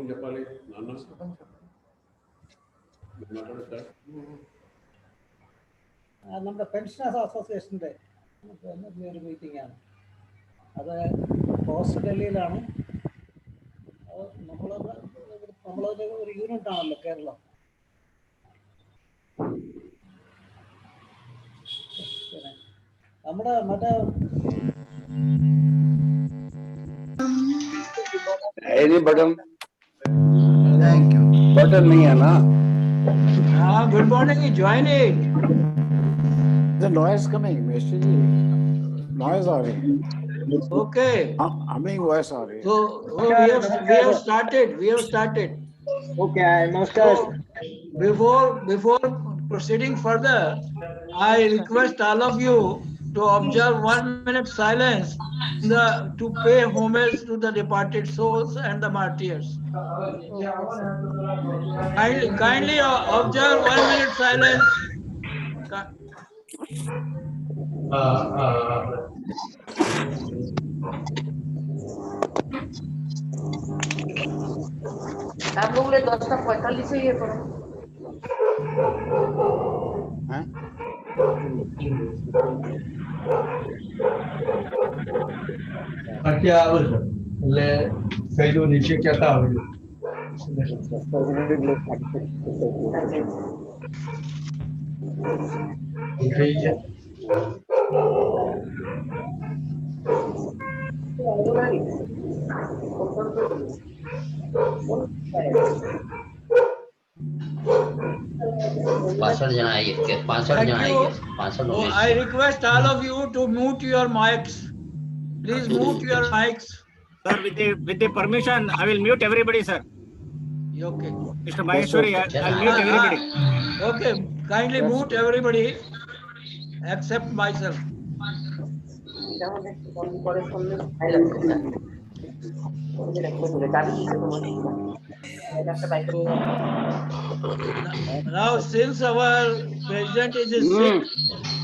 Morning చెప్పాలి నాన్న നമ്മുടെ പെൻഷനേഴ്സ് അസോസിയേഷൻ്റെ ഒരു മീറ്റിംഗാണ്. അത് പോസ്റ്റ് ഡൽഹിയിലാണ്. നമ്മളൊരു ഒരു യൂണിറ്റാണല്ലോ കേരളം. നമ്മുടെ മറ്റേ बटन थैंक यू बटन नहीं है ना. Good morning. Join it. The noise coming, Mr. Ji. Noise आ रही. Okay. Humming voice आ रही. So we have started. Okay, namaskar. So, before proceeding further, I request all of you to observe 1 minute silence to pay homage to the departed souls and the martyrs. Kindly observe 1 minute silence. आप लोग ले 10:45 से ये करो. हैं? क्या ले fellow नीचे क्या था I request all of you to mute your mics. Please mute your mics. Sir, with the permission, I will mute everybody, sir. Okay. Mr. Maheshwari, I'll mute everybody. Okay, kindly mute everybody except myself. Now, since our president is sick,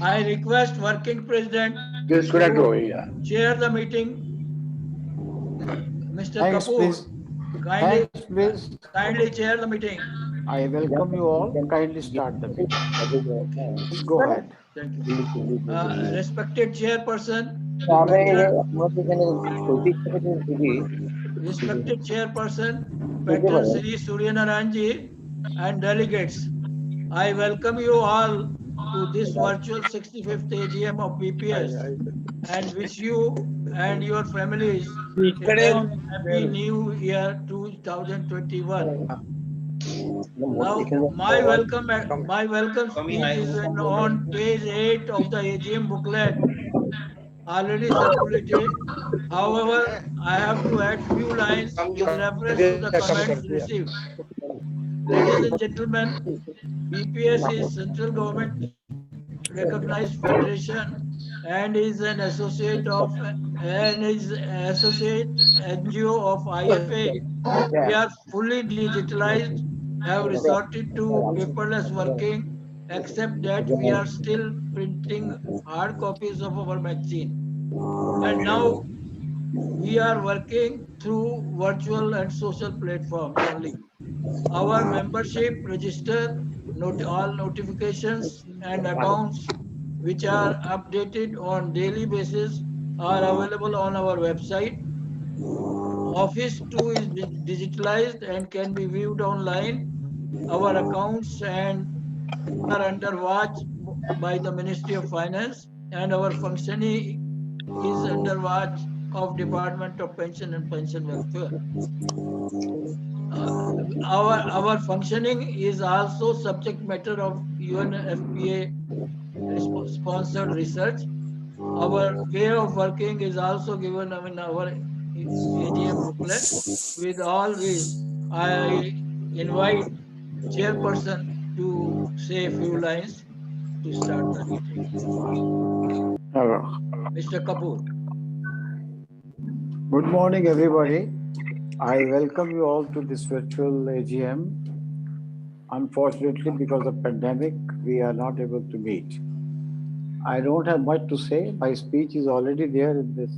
I request working president to chair the meeting. Mr. Thanks, Kapoor, please. Thanks, please. kindly chair the meeting. I welcome you all. Kindly start the meeting. Please go ahead. Thank you. Respected chairperson, Patron Sri Suryanarayan Ji and delegates, I welcome you all to this virtual 65th AGM of BPS and wish you and your families a happy new year 2021. Now, my welcome speech is on page 8 of the AGM booklet, already circulated. However, I have to add few lines with reference to the comments received. Ladies and gentlemen, BPS is central government recognized federation and is an associate NGO of IFA. We are fully digitalized, have resorted to paperless working, except that we are still printing hard copies of our magazine. And now we are working through virtual and social platforms only. Our membership register, all notifications and accounts which are updated on daily basis are available on our website. Office 2 is digitalized and can be viewed online. Our accounts and are under watch by the Ministry of Finance, and our functioning is under watch of Department of Pension and Pension Welfare. Our functioning is also subject matter of UNFPA sponsored research. Our way of working is also given in our AGM booklet. With all this, I invite chairperson to say a few lines to start the meeting. Mr. Kapoor. Good morning, everybody. I welcome you all to this virtual AGM. Unfortunately, because of pandemic, we are not able to meet. I don't have much to say. My speech is already there in this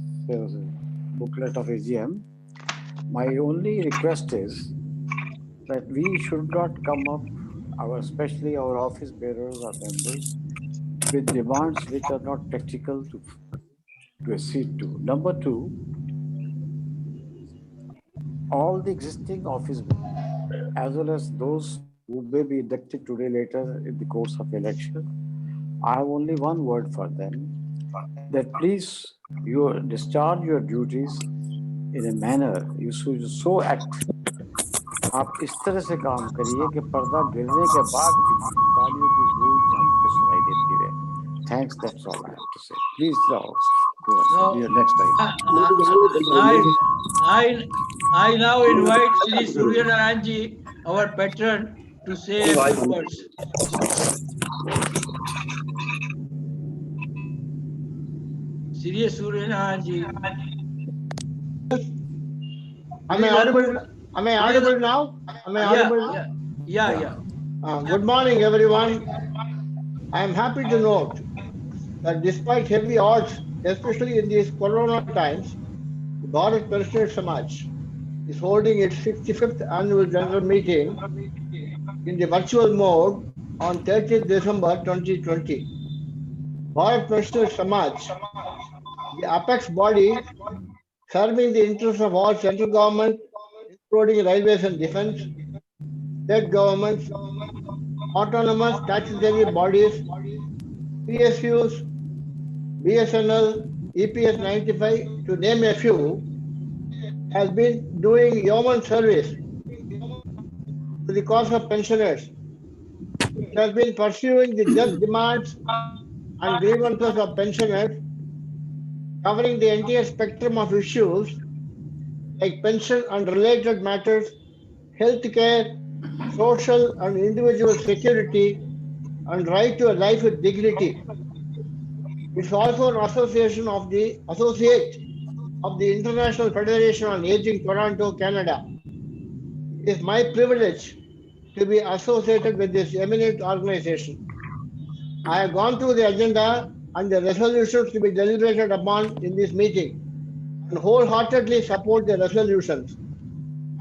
booklet of AGM. My only request is that we should not come up, especially our office bearers or members, with demands which are not practical to accede to. Number two, all the existing office bearers, as well as those who may be inducted today later in the course of election, I have only one word for them, that please you discharge your duties in a manner, you should so act, आप इस तरह से काम करिए कि पर्दा गिरने के बाद भी तालियों की गूंज हमको सुनाई देती रहे. Thanks, that's all I have to say. Please now go Now, ahead. Next time. I now invite Shri Surya Narayanji, our patron, to say a few words. Shri Surya Narayanji. Am I audible? Am I audible now? Am I audible? Yeah. Good morning, everyone. I am happy to note that despite heavy odds, especially in these corona times, the Bharat Pensioners Samaj is holding its 65th annual general meeting in the virtual mode on 30th December 2020. Bharat Pensioners Samaj, the apex body serving the interests of all central government, including railways and defense, state governments, autonomous statutory bodies, PSUs, BSNL, EPS 95, to name a few, has been doing yeoman service to the cause of pensioners. It has been pursuing the just demands and grievances of pensioners, covering the entire spectrum of issues like pension and related matters, health care, social and individual security, and right to a life with dignity. It's also an associate of the International Federation on Aging, Toronto, Canada. It is my privilege to be associated with this eminent organization. I have gone through the agenda and the resolutions to be deliberated upon in this meeting and wholeheartedly support the resolutions.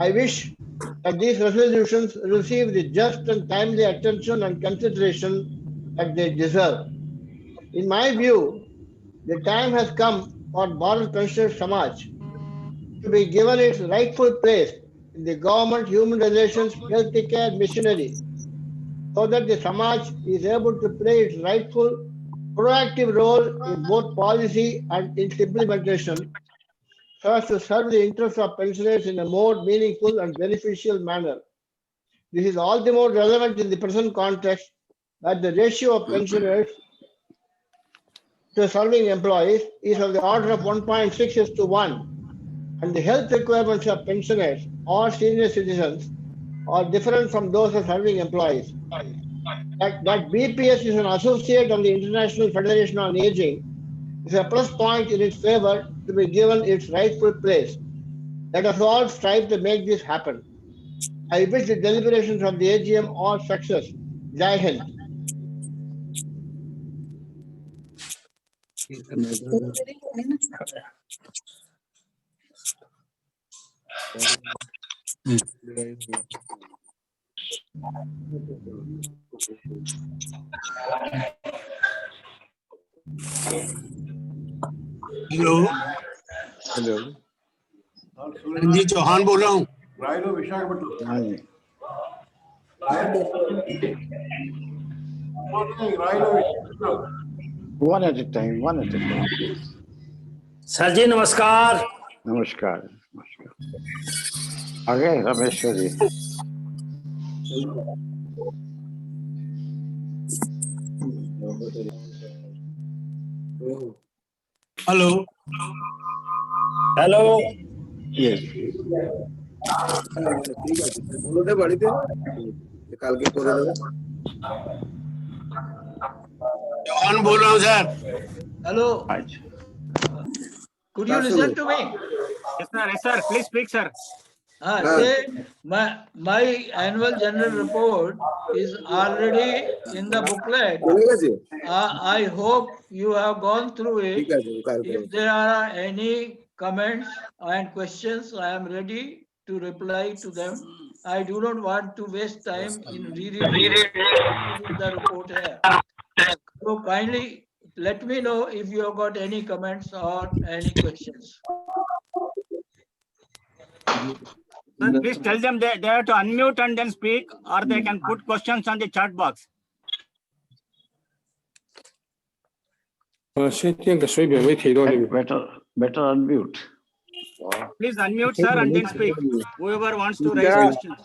I wish that these resolutions receive the just and timely attention and consideration that they deserve. In my view, the time has come for Bharat Pensioners Samaj to be given its rightful place in the government human relations healthcare machinery, so that the Samaj is able to play its rightful proactive role in both policy and its implementation, so as to serve the interests of pensioners in a more meaningful and beneficial manner. This is all the more relevant in the present context that the ratio of pensioners to serving employees is of the order of 1.6:1, and the health requirements of pensioners or senior citizens are different from those of serving employees. That BPS is an associate of the International Federation on Aging is a plus point in its favor to be given its rightful place. Let us all strive to make this happen. I wish the deliberations of the AGM all success. Jai Hind. Hello Hello. जी चौहान बोल रहा हूँ. हाँ जी. One at a time, please. Sir जी नमस्कार. नमस्कार. आगे Rameshwar ji. Hello hello. Yes. Chauhan बोल रहा हूँ sir. Hello. Right. Could you listen to me? Yes sir. Please speak, sir. Say my annual general report is already in the booklet. I hope you have gone through it. If there are any comments and questions, I am ready to reply to them I do not want to waste time in rereading the report here. So kindly let me know if you have got any comments or any questions. Sir, please tell them they have to unmute and then speak, or they can put questions on the chat box. 先垫个水表没提到你们。 Better unmute. Please unmute, sir, and then speak. Whoever wants to raise questions.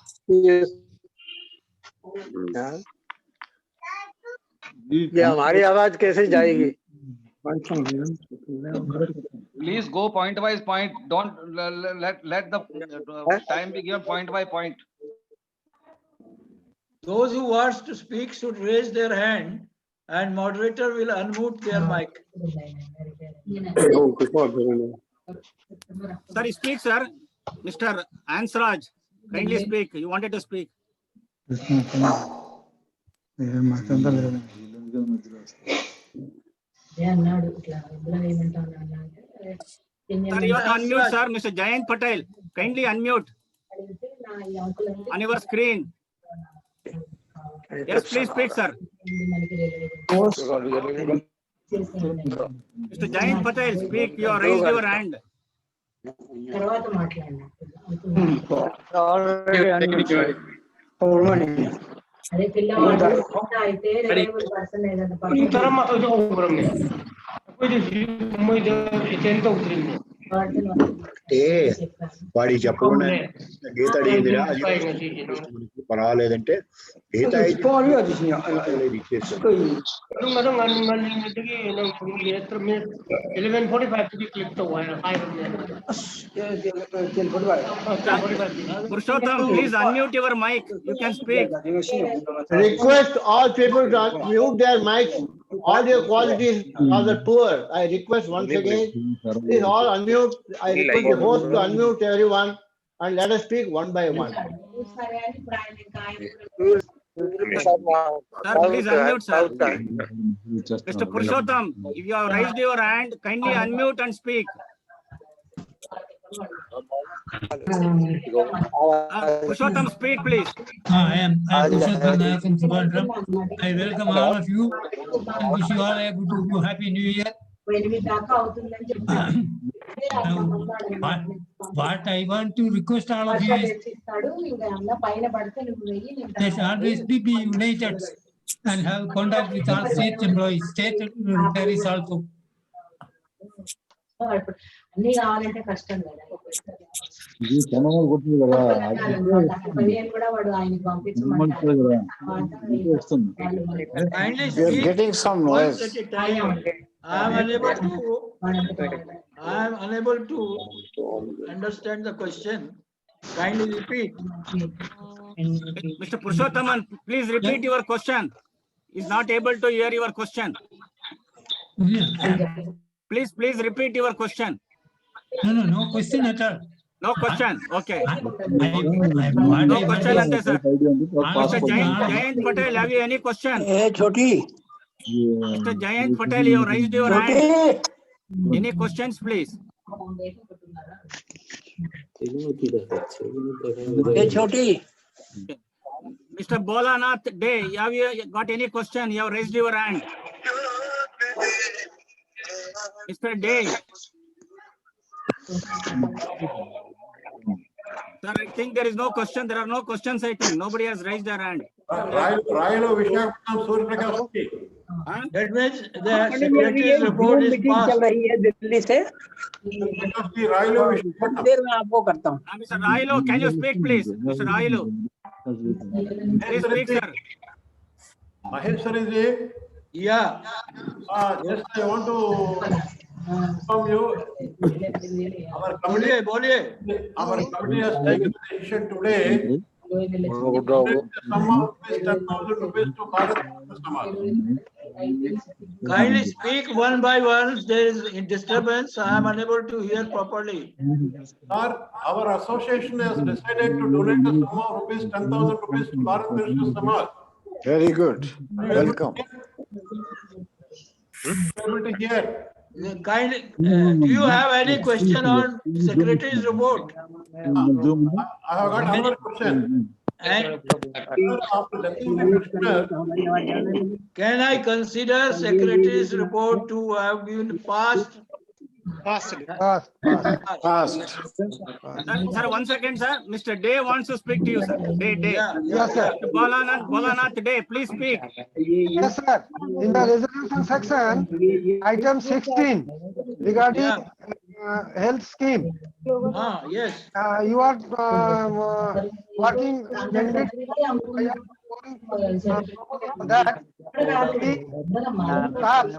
ये हमारी आवाज कैसे जाएगी? Please go point by point. Don't let the time be given point by point. Those who wants to speak should raise their hand and moderator will unmute their mic. Sir, speak, sir. Mr. Ansraj, kindly speak. You wanted to speak. Sir, you have to unmute, sir. Mr. Jayant Patel, kindly unmute on your screen. Yes, please speak, sir. Mr. Jayant Patel, speak. You have raised your hand. అదే పిల్లవాడు అయితే reliable person ఏదైనా వాడి చెప్పకుండా గీత అడిగిందిరా పర్వాలేదంటే గీత Purushottam, please unmute your mic. You can speak. Request all people to mute their mics. Audio qualities are the poor. I request once again, please all unmute. I request the host to unmute everyone and let us speak one by one. Sir, please unmute, sir. Mr. Purushottam, if you have raised your hand, kindly unmute and speak. Purushottam, speak, please. I am Purushottam Nayak from Trivandrum. I welcome all of you and wish you all a good happy new year. What I want to request all of you is let's always be united and have contact with all state employees, state retirees also. అన్ని కావాలంటే కష్టం కదా కూడా వాడు ఆయనకి పంపించమంటారు. Getting some noise. I am unable to understand the question. Kindly repeat. Mr. Purushottam, please repeat your question. Is not able to hear your question. Please repeat your question. No question at all. No question. Okay. No No question, ante, sir. Mr. Jayant Patel, have you any question? Mr. Jayant Patel, you have raised your hand. Any questions, please? Mr. Bolanath Day, have you got any question? You have raised your hand. Mr. Day. Sir, I think there is no question. There are no questions, I think. Nobody has raised their hand. That means the secretary's report is passed. Mr. Railo, can you speak, please? Mr. Railo. Please speak, sir. Maheshwari, Yeah. just I want to inform you, our committee has taken the decision today. Sum of 10,000 rupees to Bharat Samaj. Kindly speak one by one. There is disturbance. I am unable to hear properly. Sir, our association has decided to donate a sum of rupees 10,000 rupees to Bharat Samaj. Very good. Welcome. Able to hear. Do you have any question on secretary's report? I have got another question. And After death of the commissioner, can I consider secretary's report to have been passed? Passed. Sir, 1 second, sir. Mr. Day wants to speak to you, sir. Day. Yes, sir. Mr. Bolanath Day, please speak. Yes, sir. In the resolution section, item 16 regarding health scheme, Yes. you are working splendid. That the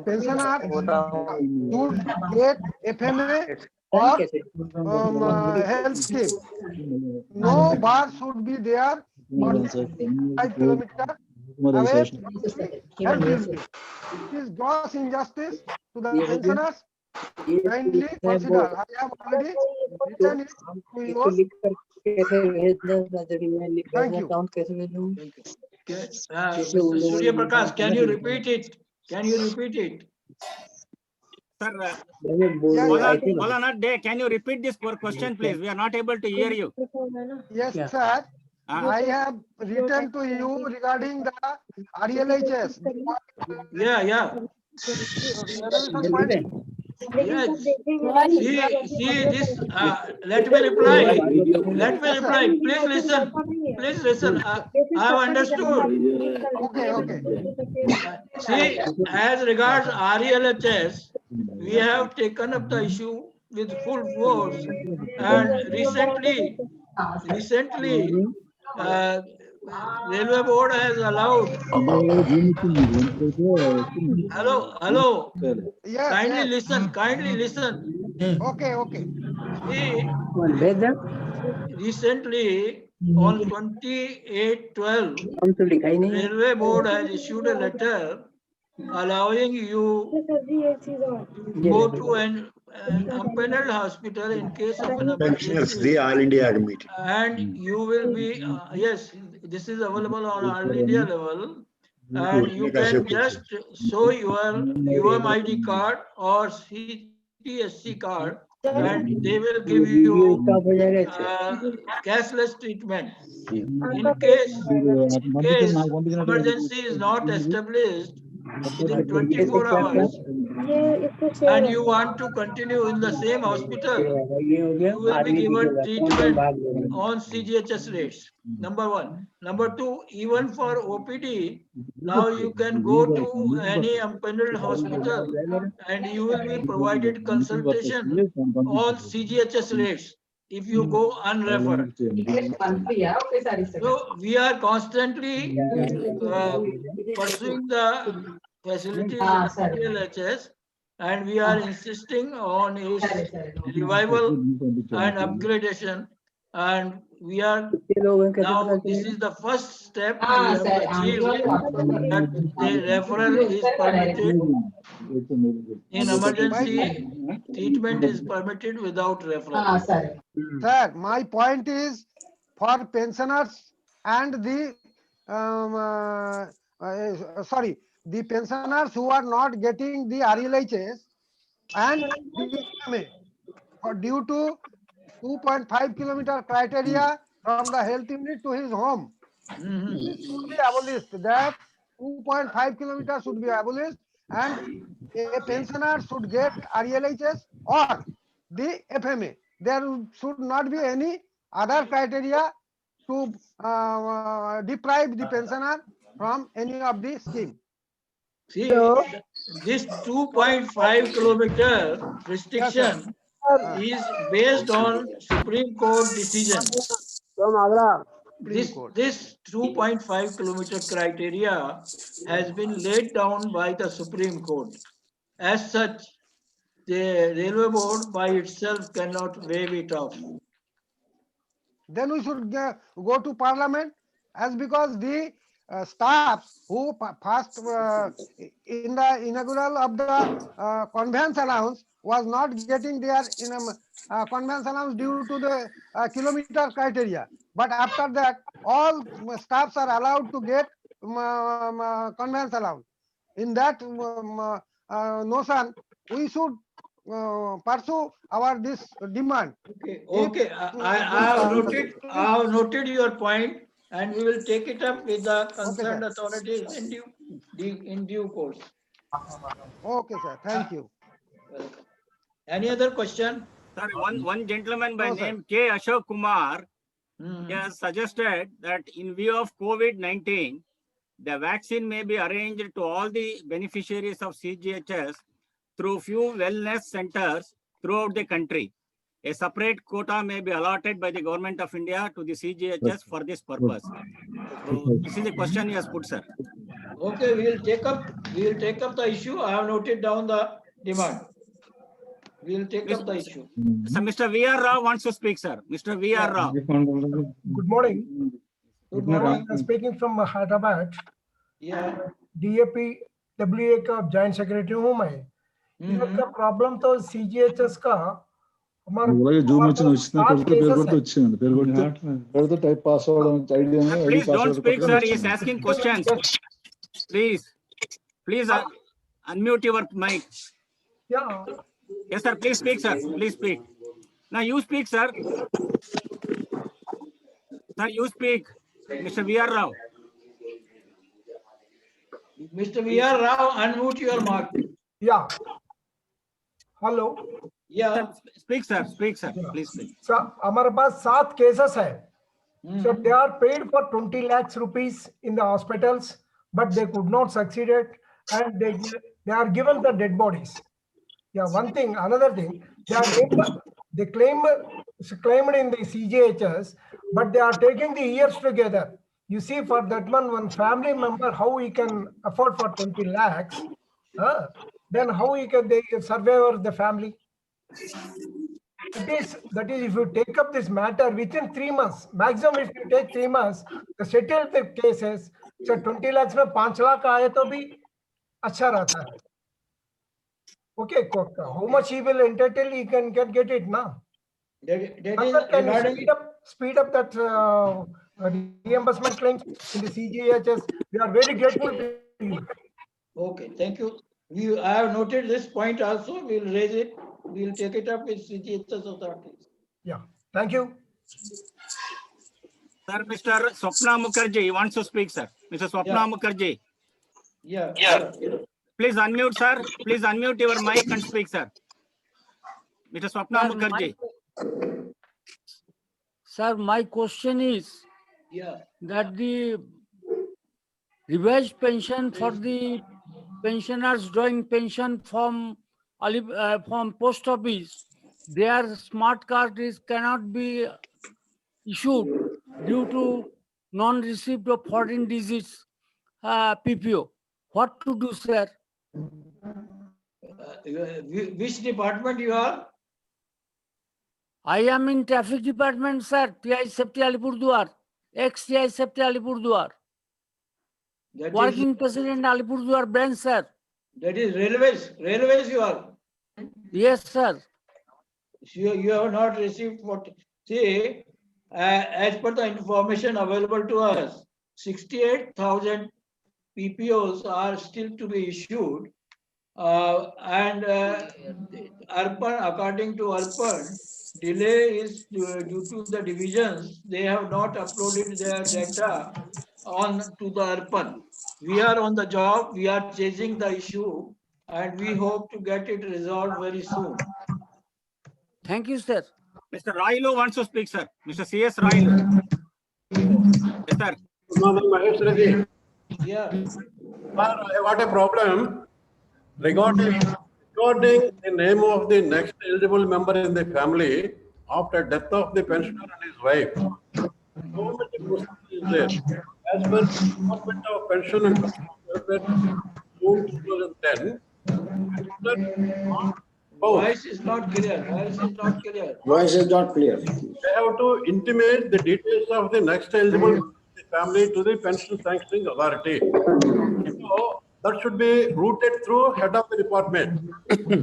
pensioners should get FMA or health scheme. No bar should be there for 5 kilometers away from the health scheme. It is gross injustice to the pensioners. Kindly consider. I have already written it to you. Thank you. Surya Prakash, can you repeat it? Sir, Bolanath Day, can you repeat this question, please? We are not able to hear you. Yes, sir. I have written to you regarding the RLHS. Yeah. Yes. See this. Let me reply. Please listen. I have understood. Okay. See, as regards RLHS, we have taken up the issue with full force, and recently, Railway Board has allowed. Hello. Yes. Kindly listen. Okay. See, recently on 28/12, Railway Board has issued a letter allowing you to go to an unpaneled hospital in case of an emergency. All India meeting. And you will be, yes, this is available on All India level. And you can just show your UMID card or CTSC card, and they will give you cashless treatment. In case emergency is not established within 24 hours and you want to continue in the same hospital, you will be given treatment on CGHS rates. Number one. Number two, even for OPD, now you can go to any unpaneled hospital and you will be provided consultation on CGHS rates if you go unreferred. So we are constantly pursuing the facilities of CLHS, and we are insisting on its revival and upgradation. And we are now, this is the first step we have achieved, that the referral is permitted in emergency, treatment is permitted without referral. Sir, my point is for pensioners and the the pensioners who are not getting the RLHS and the FMA, due to 2.5 kilometer criteria from the health unit to his home. This should be abolished. That 2.5 kilometers should be abolished, and a pensioner should get RLHS or the FMA. There should not be any other criteria to deprive the pensioner from any of the scheme. See, this 2.5 kilometer restriction is based on Supreme Court decision. This 2.5 kilometer criteria has been laid down by the Supreme Court. As such, the Railway Board by itself cannot waive it off. Then we should go to Parliament, as because the staffs who passed in the inaugural of the conveyance allowance was not getting their conveyance allowance due to the kilometer criteria. But after that, all staffs are allowed to get conveyance allowance. In that notion, we should pursue our this demand. Okay, I have noted your point, and we will take it up with the concerned authorities in due course. Okay, sir. Thank you. Any other question? Sir, one gentleman by No, sir. name K. Ashok Kumar has suggested that in view of COVID-19, the vaccine may be arranged to all the beneficiaries of CGHS through few wellness centers throughout the country. A separate quota may be allotted by the government of India to the CGHS for this purpose. So this is the question he has put, sir. Okay, we will take up the issue. I have noted down the demand. We will take up the issue. So Mr. V.R. Rao wants to speak, sir. Mr. V.R. Rao. Good morning. Good morning. I'm speaking from Hyderabad. Yeah. DAP WA का joint secretary हूँ मैं। इसका problem तो CGHS का हमारे zoom వచ్చిన type pass అవడం idea Please don't speak, sir. He is asking questions. Please unmute your mic. Yeah. Yes, sir. Please speak, sir. Please speak. Now you speak, sir. Sir, you speak. Mr. V.R. Rao. Mr. V.R. Rao, unmute your mic. Yeah. Hello. Yeah. Speak, sir. Speak, sir. Please speak. So हमारे पास 7 cases है. So they are paid for 20 lakhs rupees in the hospitals, but they could not succeed it, and they are given the dead bodies. Yeah, one thing. Another thing, they claimed in the CGHS, but they are taking the years together. You see, for that one family member, how he can afford for 20 lakhs, then how they survive the family? That is, if you take up this matter within 3 months, maximum if you take 3 months, to settle the cases, so 20 lakhs में 5 लाख आए तो भी अच्छा रहता है. Okay, how much he will entitle, he can get it now. Can you speed up that reimbursement claims in the CGHS? We are very grateful to you. Okay, thank you. I have noted this point also. We will raise it. We will take it up with CGHS authorities. Yeah, thank you. Sir, Mr. Swapna Mukherjee wants to speak, sir. Mr. Swapna Mukherjee. Yeah. Please unmute, sir. Please unmute your mic and speak, sir. Mr. Swapna Mukherjee. Sir, my question is that the revised pension for the pensioners drawing pension from post office, their smart card cannot be issued due to non-receipt of foreign disease PPO. What to do, sir? Which department you are? I am in traffic department, sir. TI Safety Alipurduar, ex-TI Safety Alipurduar. Working President Alipurduar branch, sir. That is railways you are. Yes, sir. You have not received what? See, as per the information available to us, 68,000 PPOs are still to be issued, and Urban, according to Urban, delay is due to the divisions. They have not uploaded their data to the Urban. We are on the job. We are chasing the issue, and we hope to get it resolved very soon. Thank you, sir. Mr. Railu wants to speak, sir. Mr. C.S. Railu. Yes, sir. Good morning, Mahesh Reddy. Yeah. I got a problem regarding the name of the next eligible member in the family after death of the pensioner and his wife. So many procedures is there. As per Department of Pension and Welfare, June 2010, Voice is not clear. Voice is not clear. Voice is not clear. They have to intimate the details of the next eligible family to the pension sanctioning authority. So that should be routed through head of the department. They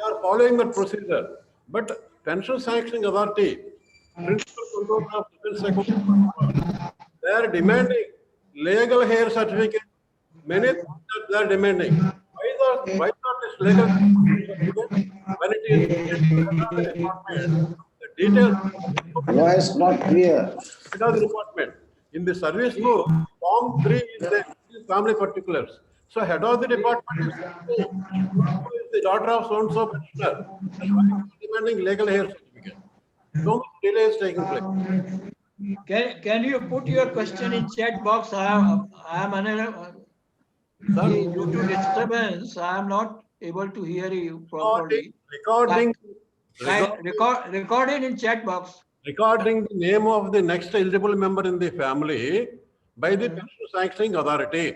are following that procedure. But pension sanctioning authority, principal control of defense secretary, they are demanding legal hair certificate. Many things they are demanding. Why not this legal certificate? when it is the department, the details. Voice not clear. Head of the department. In the service book, Form 3 is the family particulars. So head of the department is the daughter of so-and-so pensioner. That's why he is demanding legal hair certificate. So much delay is taking place. Can you put your question in chat box? I am unable. Due to disturbance, I am not able to hear you properly. Recording Recorded in chat box. Recording the name of the next eligible member in the family by the pension sanctioning authority.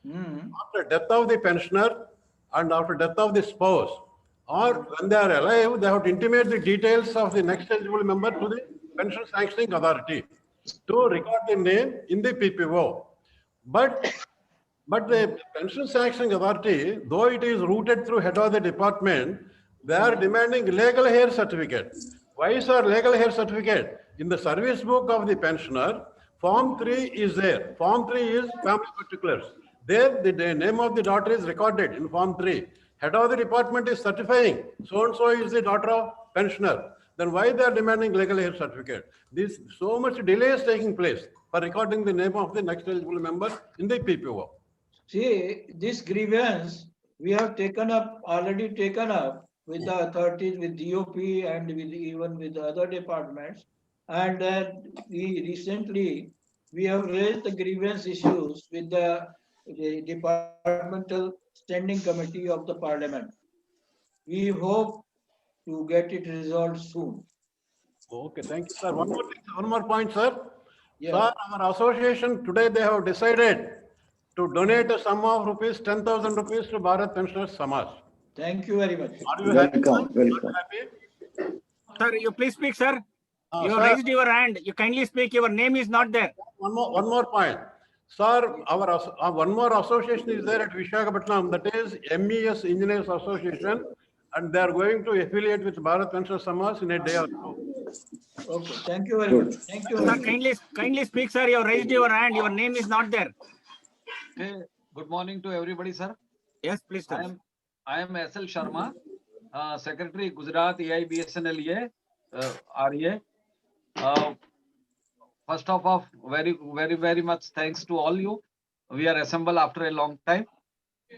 After death of the pensioner and after death of the spouse, or when they are alive, they have to intimate the details of the next eligible member to the pension sanctioning authority to record the name in the PPO. But the pension sanctioning authority, though it is routed through head of the department, they are demanding legal hair certificate. Why is our legal hair certificate? In the service book of the pensioner, Form 3 is there. Form 3 is family particulars. There, the name of the daughter is recorded in Form 3. Head of the department is certifying so-and-so is the daughter of pensioner. Then why they are demanding legal hair certificate? This so much delay is taking place for recording the name of the next eligible member in the PPO. See, this grievance we have already taken up with the authorities, with DOP and even with other departments. And we have raised the grievance issues with the departmental standing committee of the parliament. We hope to get it resolved soon. Okay, thank you, sir. One more point, sir. Yeah. Sir, our association today they have decided to donate a sum of rupees 10,000 rupees to Bharat Pensioners Samaj. Thank you very much. Are you happy? Welcome, Are you welcome. happy? Sir, you please speak, sir. You Sir, raised your hand. You kindly speak. Your name is not there. One more point. Sir, our one more association is there at Visakhapatnam, that is MES Engineers Association, and they are going to affiliate with Bharat Pensioners Samaj in a day or two. Okay, thank you very much. Thank you. Sir, kindly speak, sir. You raised your hand. Your name is not there. Okay. Good morning to everybody, sir. Yes, please, sir. I am SL Sharma, Secretary Gujarat AIBSNLA, REA. First of all, very much thanks to all you. We are assembled after a long time.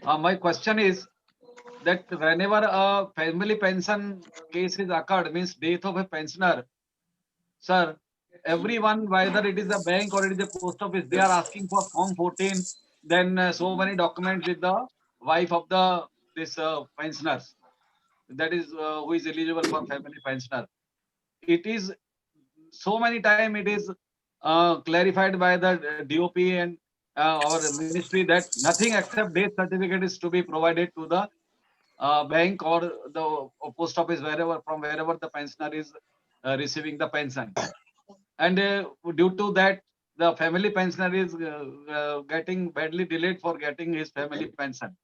My question is that whenever a family pension case is occurred, means death of a pensioner, sir, everyone, whether it is a bank or it is a post office, they are asking for Form 14, then so many documents with the wife of this pensioners, that is who is eligible for family pensioner. It is so many time it is clarified by the DOP and our ministry that nothing except death certificate is to be provided to the bank or the post office, from wherever the pensioner is receiving the pension. And due to that, the family pensioner is getting badly delayed for getting his family pension.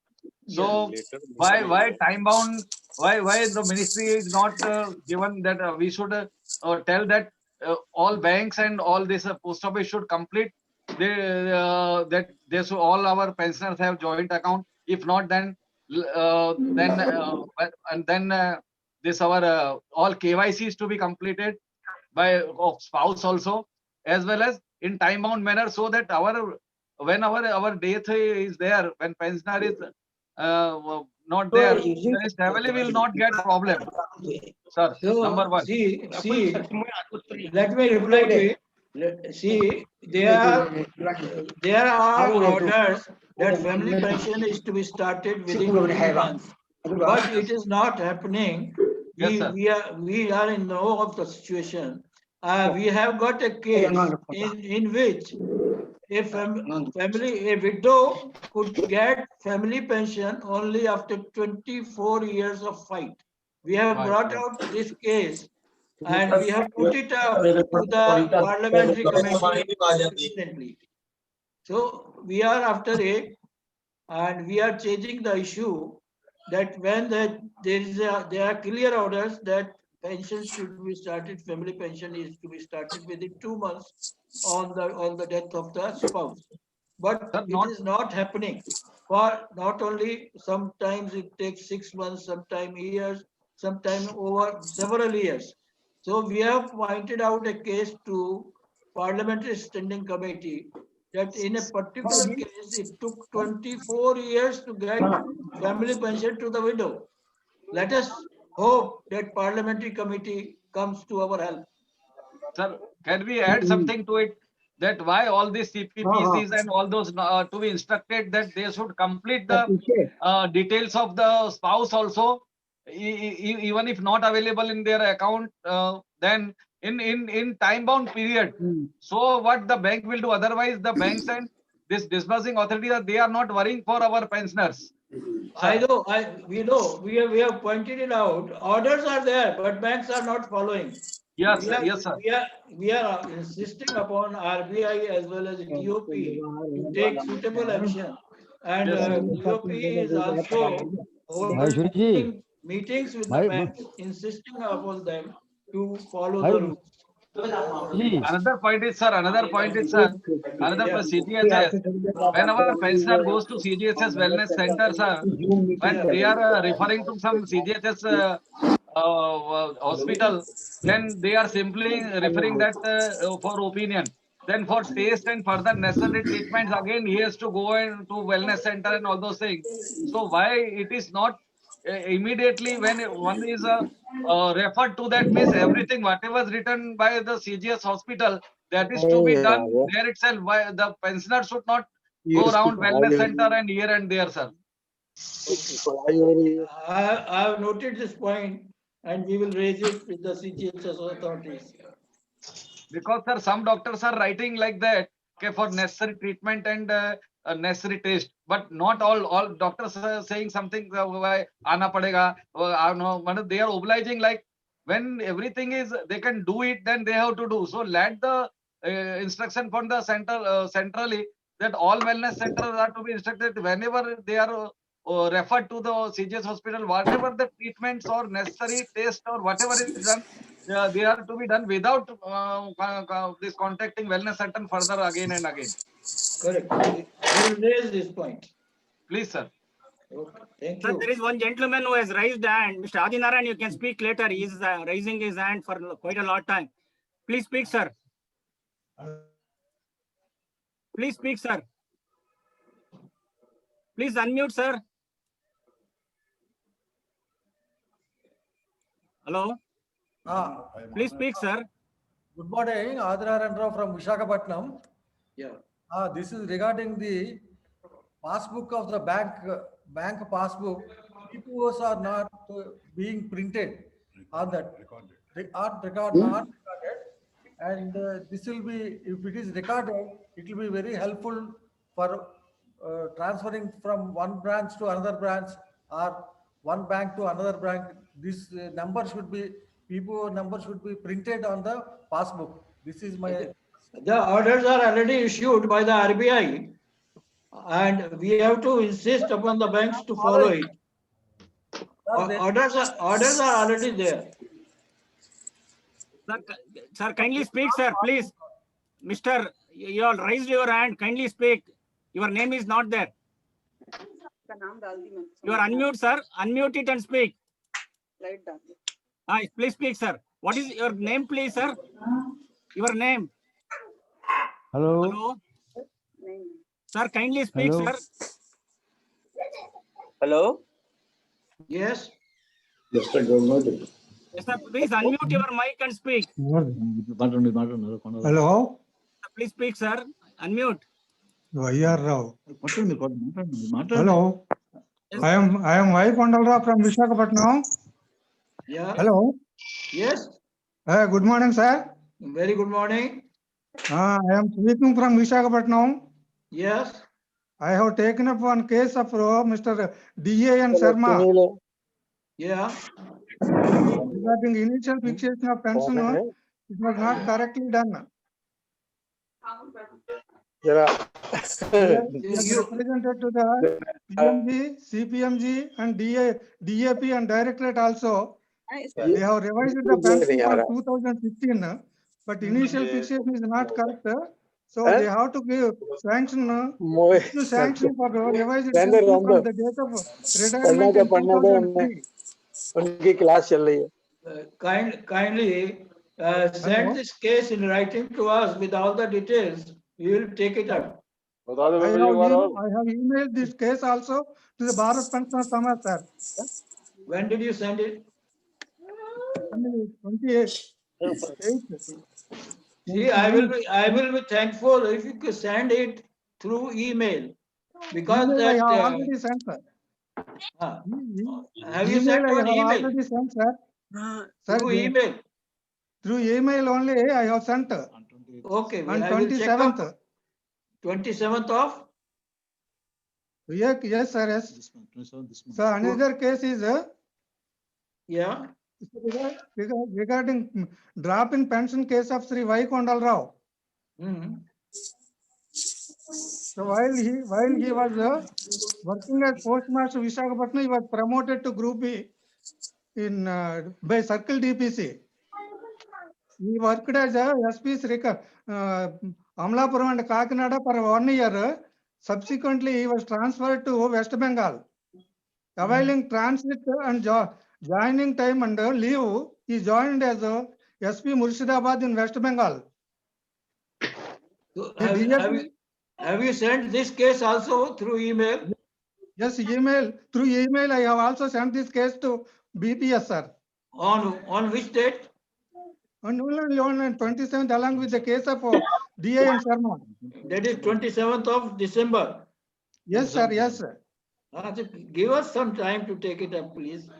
So why time bound? Why the ministry is not given that we should tell that all banks and all this post office should complete that they should, all our pensioners have joint account. If not, then this our all KYC is to be completed by of spouse also, as well as in time bound manner, so that when our death is there, when pensioner is not there, then his family will not get problem. Sir, So, number one. See, let me reply to it. See, there are orders that family pension is to be started within 2 months, but it is not happening. Yes, sir. We are in know of the situation. We have got a case in which a widow could get family pension only after 24 years of fight. We have brought out this case and we have put it up to the parliamentary committee recently. So we are after it, and we are changing the issue that when there are clear orders that pension should be started, family pension is to be started within 2 months on the death of the spouse. But it is not happening. For not only sometimes it takes 6 months, sometimes years, sometime over several years. So we have pointed out a case to Parliamentary Standing Committee that in a particular case, it took 24 years to get family pension to the widow. Let us hope that Parliamentary Committee comes to our help. Sir, can we add something to it? That why all these CPPCs and all those to be instructed that they should complete the details of the spouse also, even if not available in their account, then in time bound period. So what the bank will do? Otherwise, the banks and this disbursing authority, they are not worrying for our pensioners. We know, we have pointed it out. Orders are there, but banks are not following. Yes, yes, sir. We are insisting upon RBI as well as DOP to take suitable action. And DOP is also holding meetings with the banks, insisting upon them to follow the rules. Another point is, sir, another CGHS. When our pensioner goes to CGHS Wellness Center, sir, when they are referring to some CGHS hospital, then they are simply referring that for opinion. Then for test and further necessary treatments, again he has to go into wellness center and all those things. So why it is not immediately when one is referred to that, means everything whatever is written by the CGS hospital, that is to be done there itself. Why the pensioner should not go around wellness center and here and there, sir. I have noted this point and we will raise it with the CGHS authorities. Because sir, some doctors are writing like that, okay, for necessary treatment and necessary test, but not all doctors are saying something why aana padega. No, they are obliging, like when everything is they can do it, then they have to do. So let the instruction from the centrally that all wellness centers are to be instructed whenever they are referred to the CGS hospital, whatever the treatments or necessary test or whatever is done, they are to be done without this contacting wellness center further again and again. Correct. We will raise this point. Please, sir. Okay. Thank Sir, you. there is one gentleman who has raised hand. Mr. Adinaran, you can speak later. He is raising his hand for quite a lot of time. Please speak, sir. Please speak, sir. Please unmute, sir. Hello. Please speak, sir. Good morning, Adinaran Rao from Visakhapatnam. Yeah. This is regarding the passbook of the bank passbook. PPOs are not being printed on that. They are not recorded. And this will be, if it is recorded, it will be very helpful for transferring from one branch to another branch or one bank to another bank. This number should be, PPO number should be printed on the passbook. This is my... The orders are already issued by the RBI and we have to insist upon the banks to follow it. Orders are already there. Sir, kindly speak, sir, please. Mr. You all raised your hand. Kindly speak. Your name is not there. You are unmute, sir. Unmute it and speak. Please speak, sir. What is your name, please, sir? Your name. Hello. Sir, kindly speak, Hello. sir. Hello. Yes. Yes, sir, please unmute your mic and speak. Hello. Please speak, sir. Unmute. Y.R. Rao. Hello. I am Y. Pandalra from Visakhapatnam. Yeah. Hello. Yes. Good morning, sir. Very good morning. I am speaking from Visakhapatnam. Yes. I have taken up one case of Mr. D.A.N. Sharma. Yeah. Regarding initial fixation of pension, it was not correctly done. He has represented to the PMG, CPMG and DAP and Directorate also. They have revised the pension for 2015, but initial fixation is not correct. So they have to give sanction for revised pension from the date of retirement in 2003. उनकी class चल रही है. Kindly send this case in writing to us with all the details. We will take it up. I have emailed this case also to the Bharat Pension Samaj, sir. When did you send it? 28. See, I will be thankful if you could send it through email, because Email I that. have already sent, sir. Have you sent Email one I have email? already sent, sir. Sir, Through email. Through email only I have sent. Okay. On I will check 27th. up. 27th of? Yes, sir, yes. So another case is Yeah. regarding drop in pension case of Sri Y. Kondal Rao. So while he was working as postmaster Visakhapatnam, he was promoted to Group B in by Circle DPC. He worked as a SP Amlapuram and Kakinada for 1 year. Subsequently, he was transferred to West Bengal. Availing transit and joining time and leave, he joined as a SP Murshidabad in West Bengal. So have you sent this case also through email? Yes, through email I have also sent this case to BPS, sir. On which date? On 27th, along with the case of DA and Sharma. That is 27th of December. Yes, sir. Yes, sir. So give us some time to take it up, please.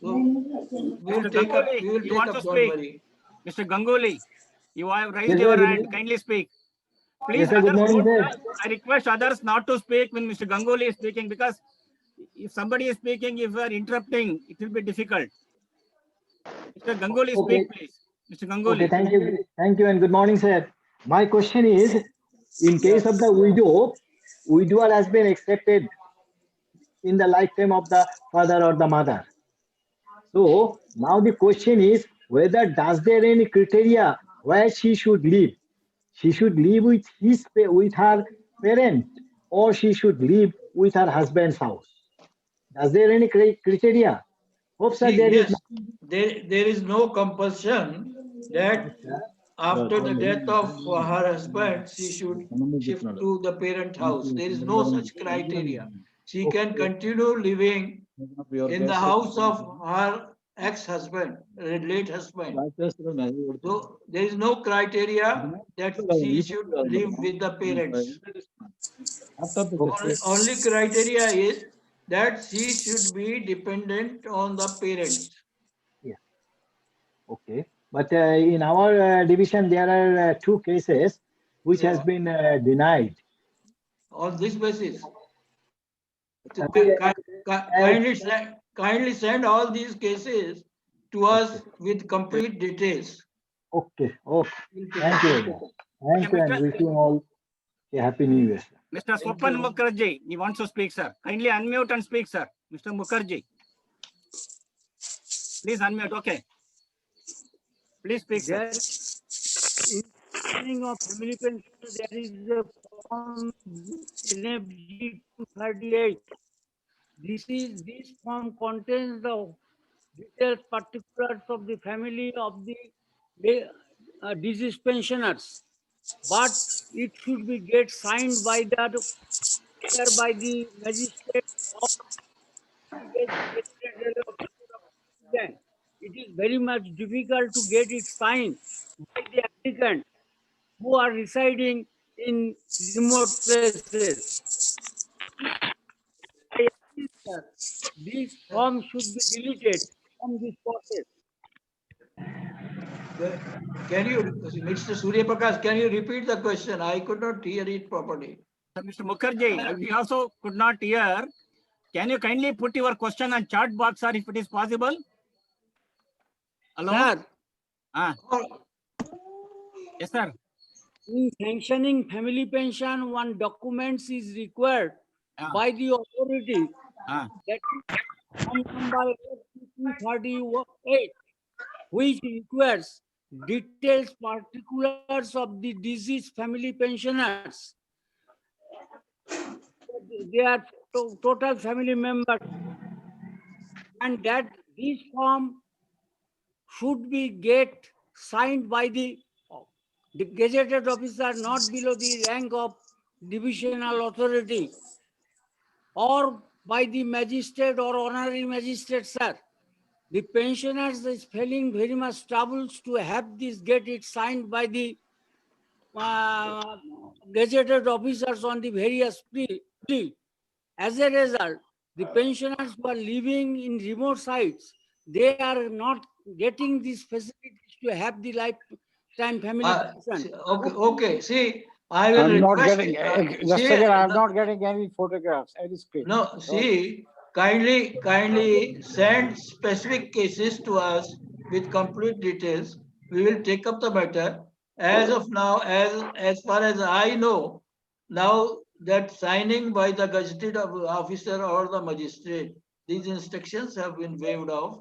So we will take up. We will take up. Don't worry. Mr. Ganguly, you have raised Yes, your sir. hand. Kindly speak. Please, Yes, sir. Good others, morning, don't- sir. I request others not to speak when Mr. Ganguly is speaking, because if somebody is speaking, if you are interrupting, it will be difficult. Mr. Ganguly, Okay. speak, please. Mr. Ganguly. Okay, thank you. Thank you and good morning, sir. My question is, in case of the widower has been accepted in the lifetime of the father or the mother. So now the question is whether does there any criteria where she should live? She should live with her parent, or she should live with her husband's house. Does there any criteria? Hope sir, See, there is yes, there is no compulsion that after the death of her husband, she should shift to the parent house. There is no such criteria. She can continue living in the house of her ex-husband, late husband. So there is no criteria that she should live with the parents. Only criteria is that she should be dependent on the parents. okay. But in our division, there are 2 cases which has been denied. On this basis. So Uh, kindly send all these cases to us with complete details. Okay. Thank you very much. Thank you and wish you all a happy new year. Mr. Swapan Mukherjee, he wants to speak, sir. Kindly unmute and speak, sir. Mr. Mukherjee. Please unmute. Okay. Please speak, sir. In beginning of family pension, there is a form NFG 238. This form contains the detailed particulars of the family of the deceased pensioners, but it should be get signed by the magistrate or it is very much difficult to get it signed by the applicant who are residing in remote places. This form should be deleted from this process. Can you, Mr. Surya Prakash, can you repeat the question? I could not hear it properly. Mr. Mukherjee, we also could not hear. Can you kindly put your question on chat box, sir, if it is possible? Hello? Sir. Yes, sir. In sanctioning family pension, one document is required by the authority. That is Form number 238, which requires details particulars of the deceased family pensioners. They are total family members and that this form should be get signed by the gazetted officer not below the rank of divisional authority or by the magistrate or honorary magistrate, sir. The pensioners is feeling very much troubles to have this get it signed by the gazetted officers on the various field. As a result, the pensioners who are living in remote sites, they are not getting these facilities to have the lifetime family pension. Okay. See, I will I'm not request. getting, just see, again, I'm not getting any photographs, any screen. No, see, kindly send specific cases to us with complete details. We will take up the matter. As of now, as far as I know, now that signing by the gazetted officer or the magistrate, these instructions have been waived off.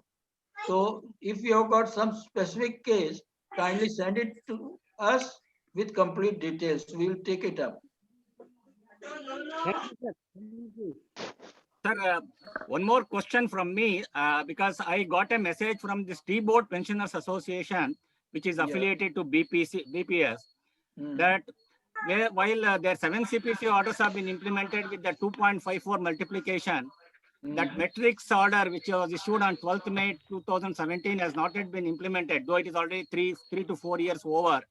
So if you have got some specific case, kindly send it to us with complete details. We will take it up. Sir, one more question from me, because I got a message from this T-Board Pensioners Association, which is affiliated to BPS, that while their 7 CPC orders have been implemented with the 2.54 multiplication, that metrics order, which was issued on 12th May 2017, has not yet been implemented, though it is already 3 to 4 years over.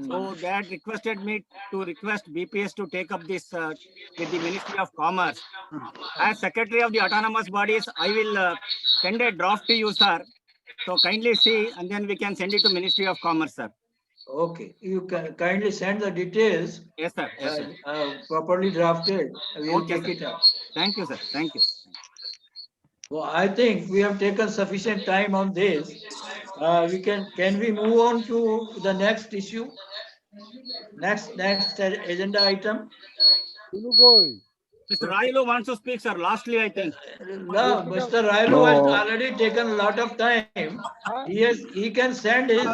So that requested me to request BPS to take up this with the Ministry of Commerce. As Secretary of the Autonomous Bodies, I will send a draft to you, sir. So kindly see, and then we can send it to Ministry of Commerce, sir. Okay, you can kindly send the details. Yes, sir. Yes, sir. Properly drafted. We will Okay, take sir. it up. Thank you, sir. Thank you. Well, I think we have taken sufficient time on this. Can we move on to the next issue? Next agenda item. Mr. Railu wants to speak, sir. Lastly, I think. No, Mr. Railu has already taken a lot of time. He can send his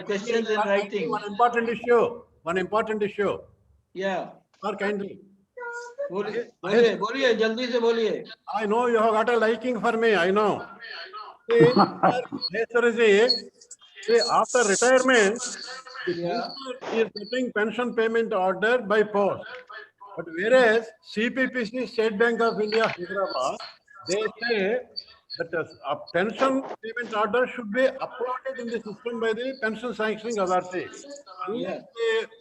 questions in writing. One important issue. Yeah. Sir, kindly. बोलिए जल्दी से बोलिए. I know you have got a liking for me. I know. See, after retirement, the pensioner is getting pension payment order by post. But whereas CPPC, State Bank of India, Hyderabad, they say that a pension payment order should be uploaded in the system by the pension sanctioning authority. Unless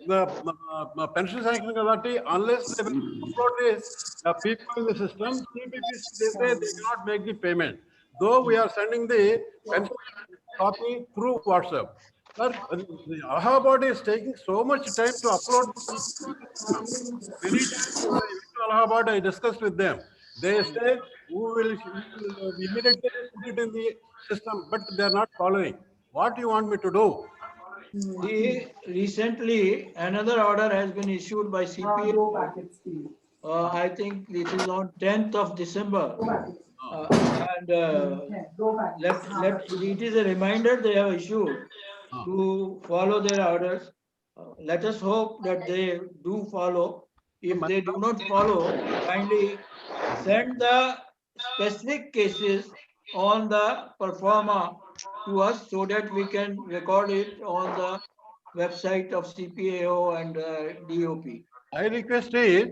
the pension sanctioning authority, unless they upload this, people in the system, CPPC, they say they cannot make the payment. Though we are sending the pension copy through WhatsApp. Sir, the Allahabad is taking so much time to upload. Many times when I went to Allahabad, I discussed with them. They said, we will immediately put it in the system, but they are not following. What do you want me to do? Recently, another order has been issued by CPA. I think this is on 10th of December. It is a reminder they have issued to follow their orders. Let us hope that they do follow. If they do not follow, kindly send the specific cases on the performa to us so that we can record it on the website of CPAO and DOP. I request is,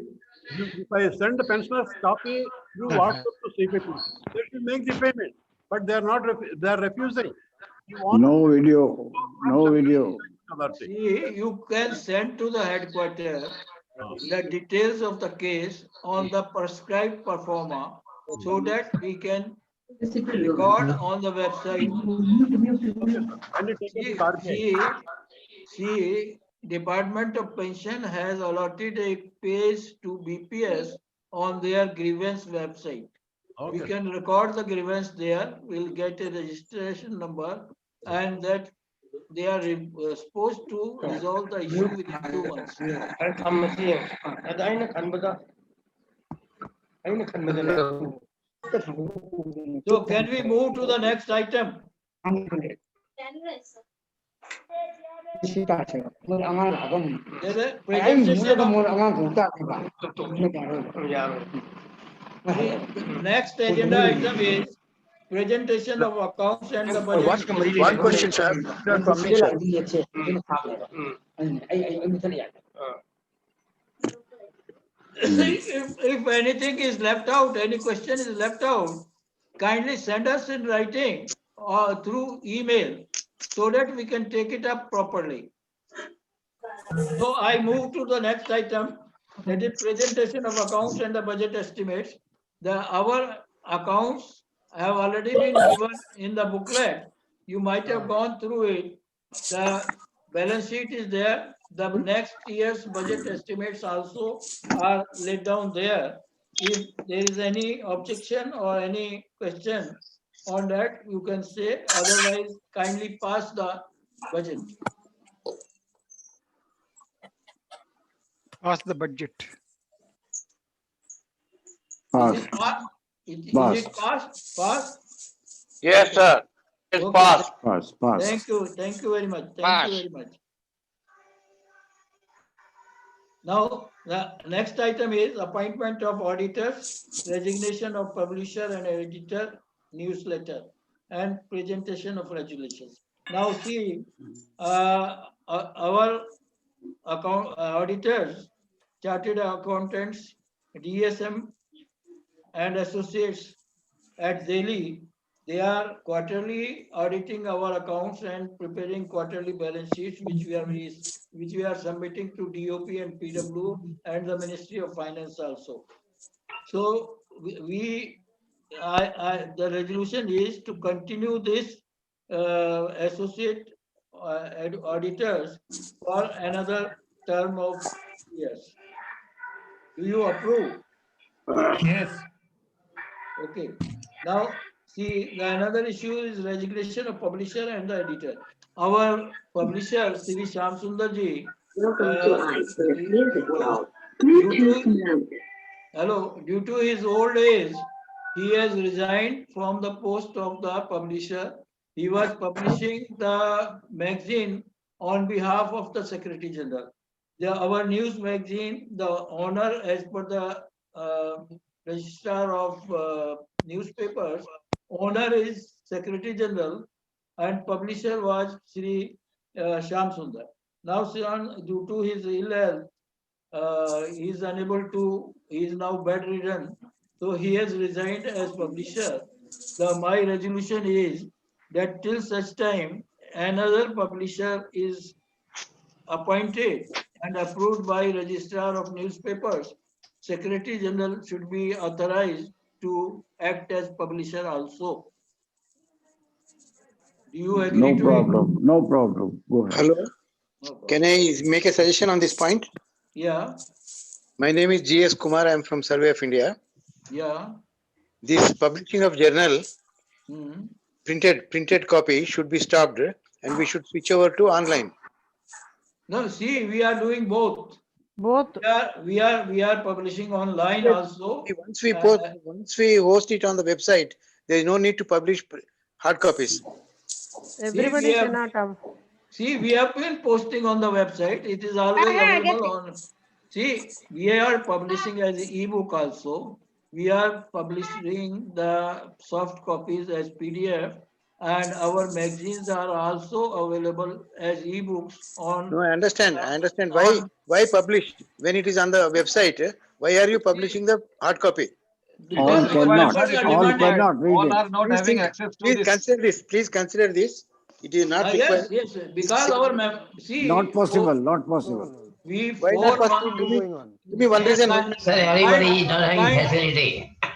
if I send the pensioners copy through WhatsApp to CPP, they should make the payment, but they are not. They are refusing. No video. No video. See, you can send to the headquarters the details of the case on the prescribed performa so that we can record on the website. See, Department of Pension has allotted a page to BPS on their grievance website. We can record the grievance there. We'll get a registration number, and that they are supposed to resolve the issue within 2 months. So can we move to the next item? Next agenda item is presentation of accounts and the budget. One question, sir. From me, sir. If anything is left out, any question is left out, kindly send us in writing or through email so that we can take it up properly. So I move to the next item, that is presentation of accounts and the budget estimates. Our accounts have already been given in the booklet. You might have gone through it. The balance sheet is there. The next year's budget estimates also are laid down there. If there is any objection or any question on that, you can say. Otherwise, kindly pass the budget. Pass the budget. Pass. Is it passed? Is Pass. it passed? Passed? Yes, sir. It's Okay. passed. Pass. Pass. Thank you. Thank you very much. Thank Pass. you very much. Now, the next item is appointment of auditors, resignation of publisher and editor, newsletter, and presentation of resolutions. Now, see, our auditors, chartered accountants, DSM and associates at Delhi, they are quarterly auditing our accounts and preparing quarterly balance sheets, which we are submitting to DOP and PW and the Ministry of Finance also. So the resolution is to continue this associate auditors for another term of years. Do you approve? Yes. Okay. Now, see, another issue is resignation of publisher and the editor. Our publisher, Sri Shyam Sundar ji, due to his old age, he has resigned from the post of the publisher. He was publishing the magazine on behalf of the Secretary General. Our news magazine, the owner, as per the Registrar of Newspapers, owner is Secretary General and publisher was Sri Shyam Sundar. Now, due to his ill health, he is unable to, he is now bedridden. So he has resigned as publisher. My resolution is that till such time, another publisher is appointed and approved by Registrar of Newspapers, Secretary General should be authorized to act as publisher also. Do you agree No to problem. No problem. Go ahead. Hello. Can I make a suggestion on this point? it? Yeah, My name is G.S. Kumar. I am from Survey of India. yeah. This publishing of journal, Hmm. printed copy should be stopped and we should switch over to online. No, see, we are doing both. Both. We are publishing online also. Once we host it on the website, there is no need to publish hard copies. Everybody cannot have. See, we have been posting on the website. It is always available on. See, we are publishing as ebook also. We are publishing the soft copies as PDF, and our magazines are also available as ebooks on. No, I understand. Why publish when it is on the website? Why are you publishing the hard copy? All cannot. All cannot read All it. are not having access to Please this. consider this. Please consider this. It is not required. Yes, because our see. Not possible. Not possible. We Why not possible? Give me one reason. Sir, everybody is not having facility.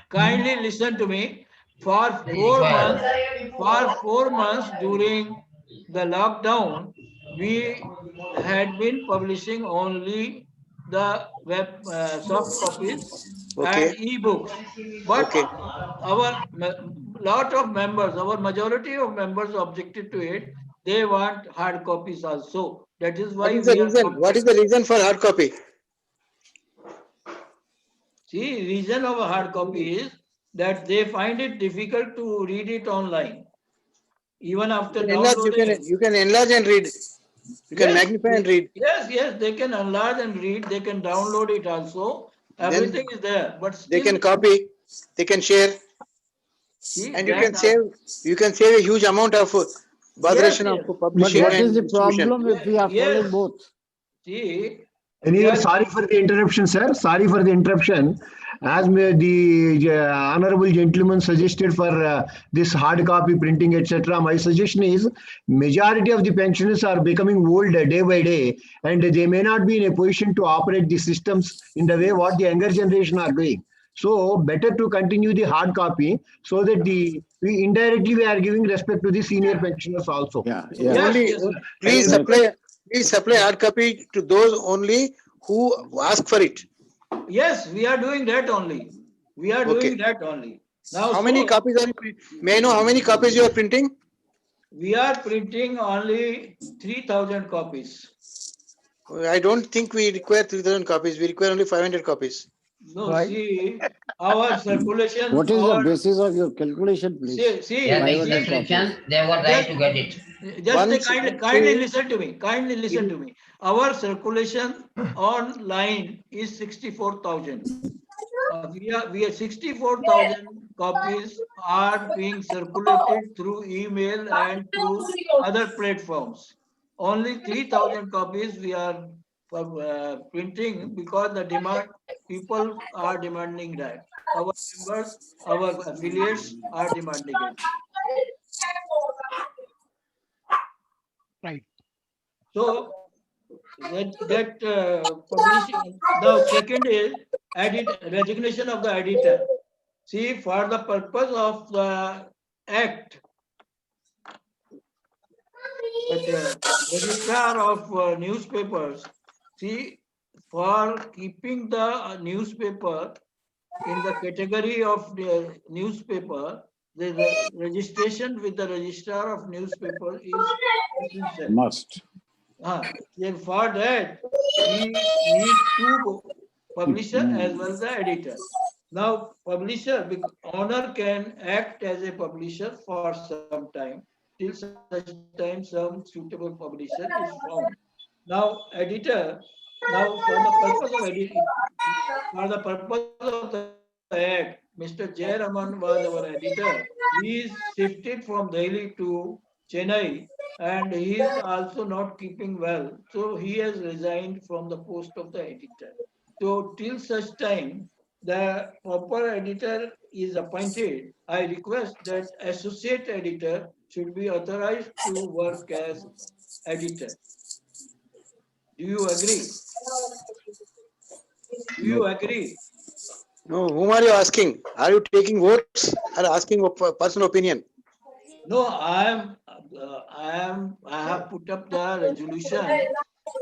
Kindly listen to me. For 4 months during the lockdown, we had been publishing only the web soft copies and ebooks. But our lot of members, our majority of members objected to it. They want hard copies also. That is why What is the reason for hard copy? See, reason of a hard copy is that they find it difficult to read it online. Even after downloading. You can enlarge and read. You can magnify and read. Yes, they can enlarge and read. They can download it also. Everything is there. But still, They can copy. They can share. See, And you can save a huge amount of botheration of But publishing what and is the distribution. problem if we are following both? See, Anyway, sorry for the interruption, sir. Sorry for the interruption. As the honorable gentleman suggested for this hard copy printing, etc., my suggestion is majority of the pensioners are becoming old day by day, and they may not be in a position to operate the systems in the way what the younger generation are doing. So better to continue the hard copy so that we indirectly are giving respect to the senior pensioners also. Yeah, Please supply hard copy to those only who ask for it. Yes, we are doing that only. We are doing that only. Now, how many copies are you? May I know how many copies you are printing? We are printing only 3,000 copies. I don't think we require 3,000 copies. We require only 500 copies. No, see, our circulation. What is the basis of your calculation, please? See, they have got right to get it. Just kindly listen to me. Kindly listen to me. Our circulation online is 64,000. We are 64,000 copies are being circulated through email and through other platforms. Only 3,000 copies we are printing because the demand, people are demanding that. Our members, our affiliates are demanding it. Right. So that publishing. The second is resignation of the editor. See, for the purpose of the act, registrar of newspapers. See, for keeping the newspaper in the category of the newspaper, the registration with the registrar of newspaper is essential. Must. For that, we need two publisher as well as the editor. Now, publisher, owner can act as a publisher for some time, till such time some suitable publisher is found. Now, editor, now for the purpose of editing, for the purpose of the act, Mr. J. Raman was our editor. He is shifted from Delhi to Chennai and he is also not keeping well. So he has resigned from the post of the editor. So till such time, the proper editor is appointed. I request that associate editor should be authorized to work as editor. Do you agree? Do you agree? No, whom are you asking? Are you taking votes or asking personal opinion? No, I have put up the resolution and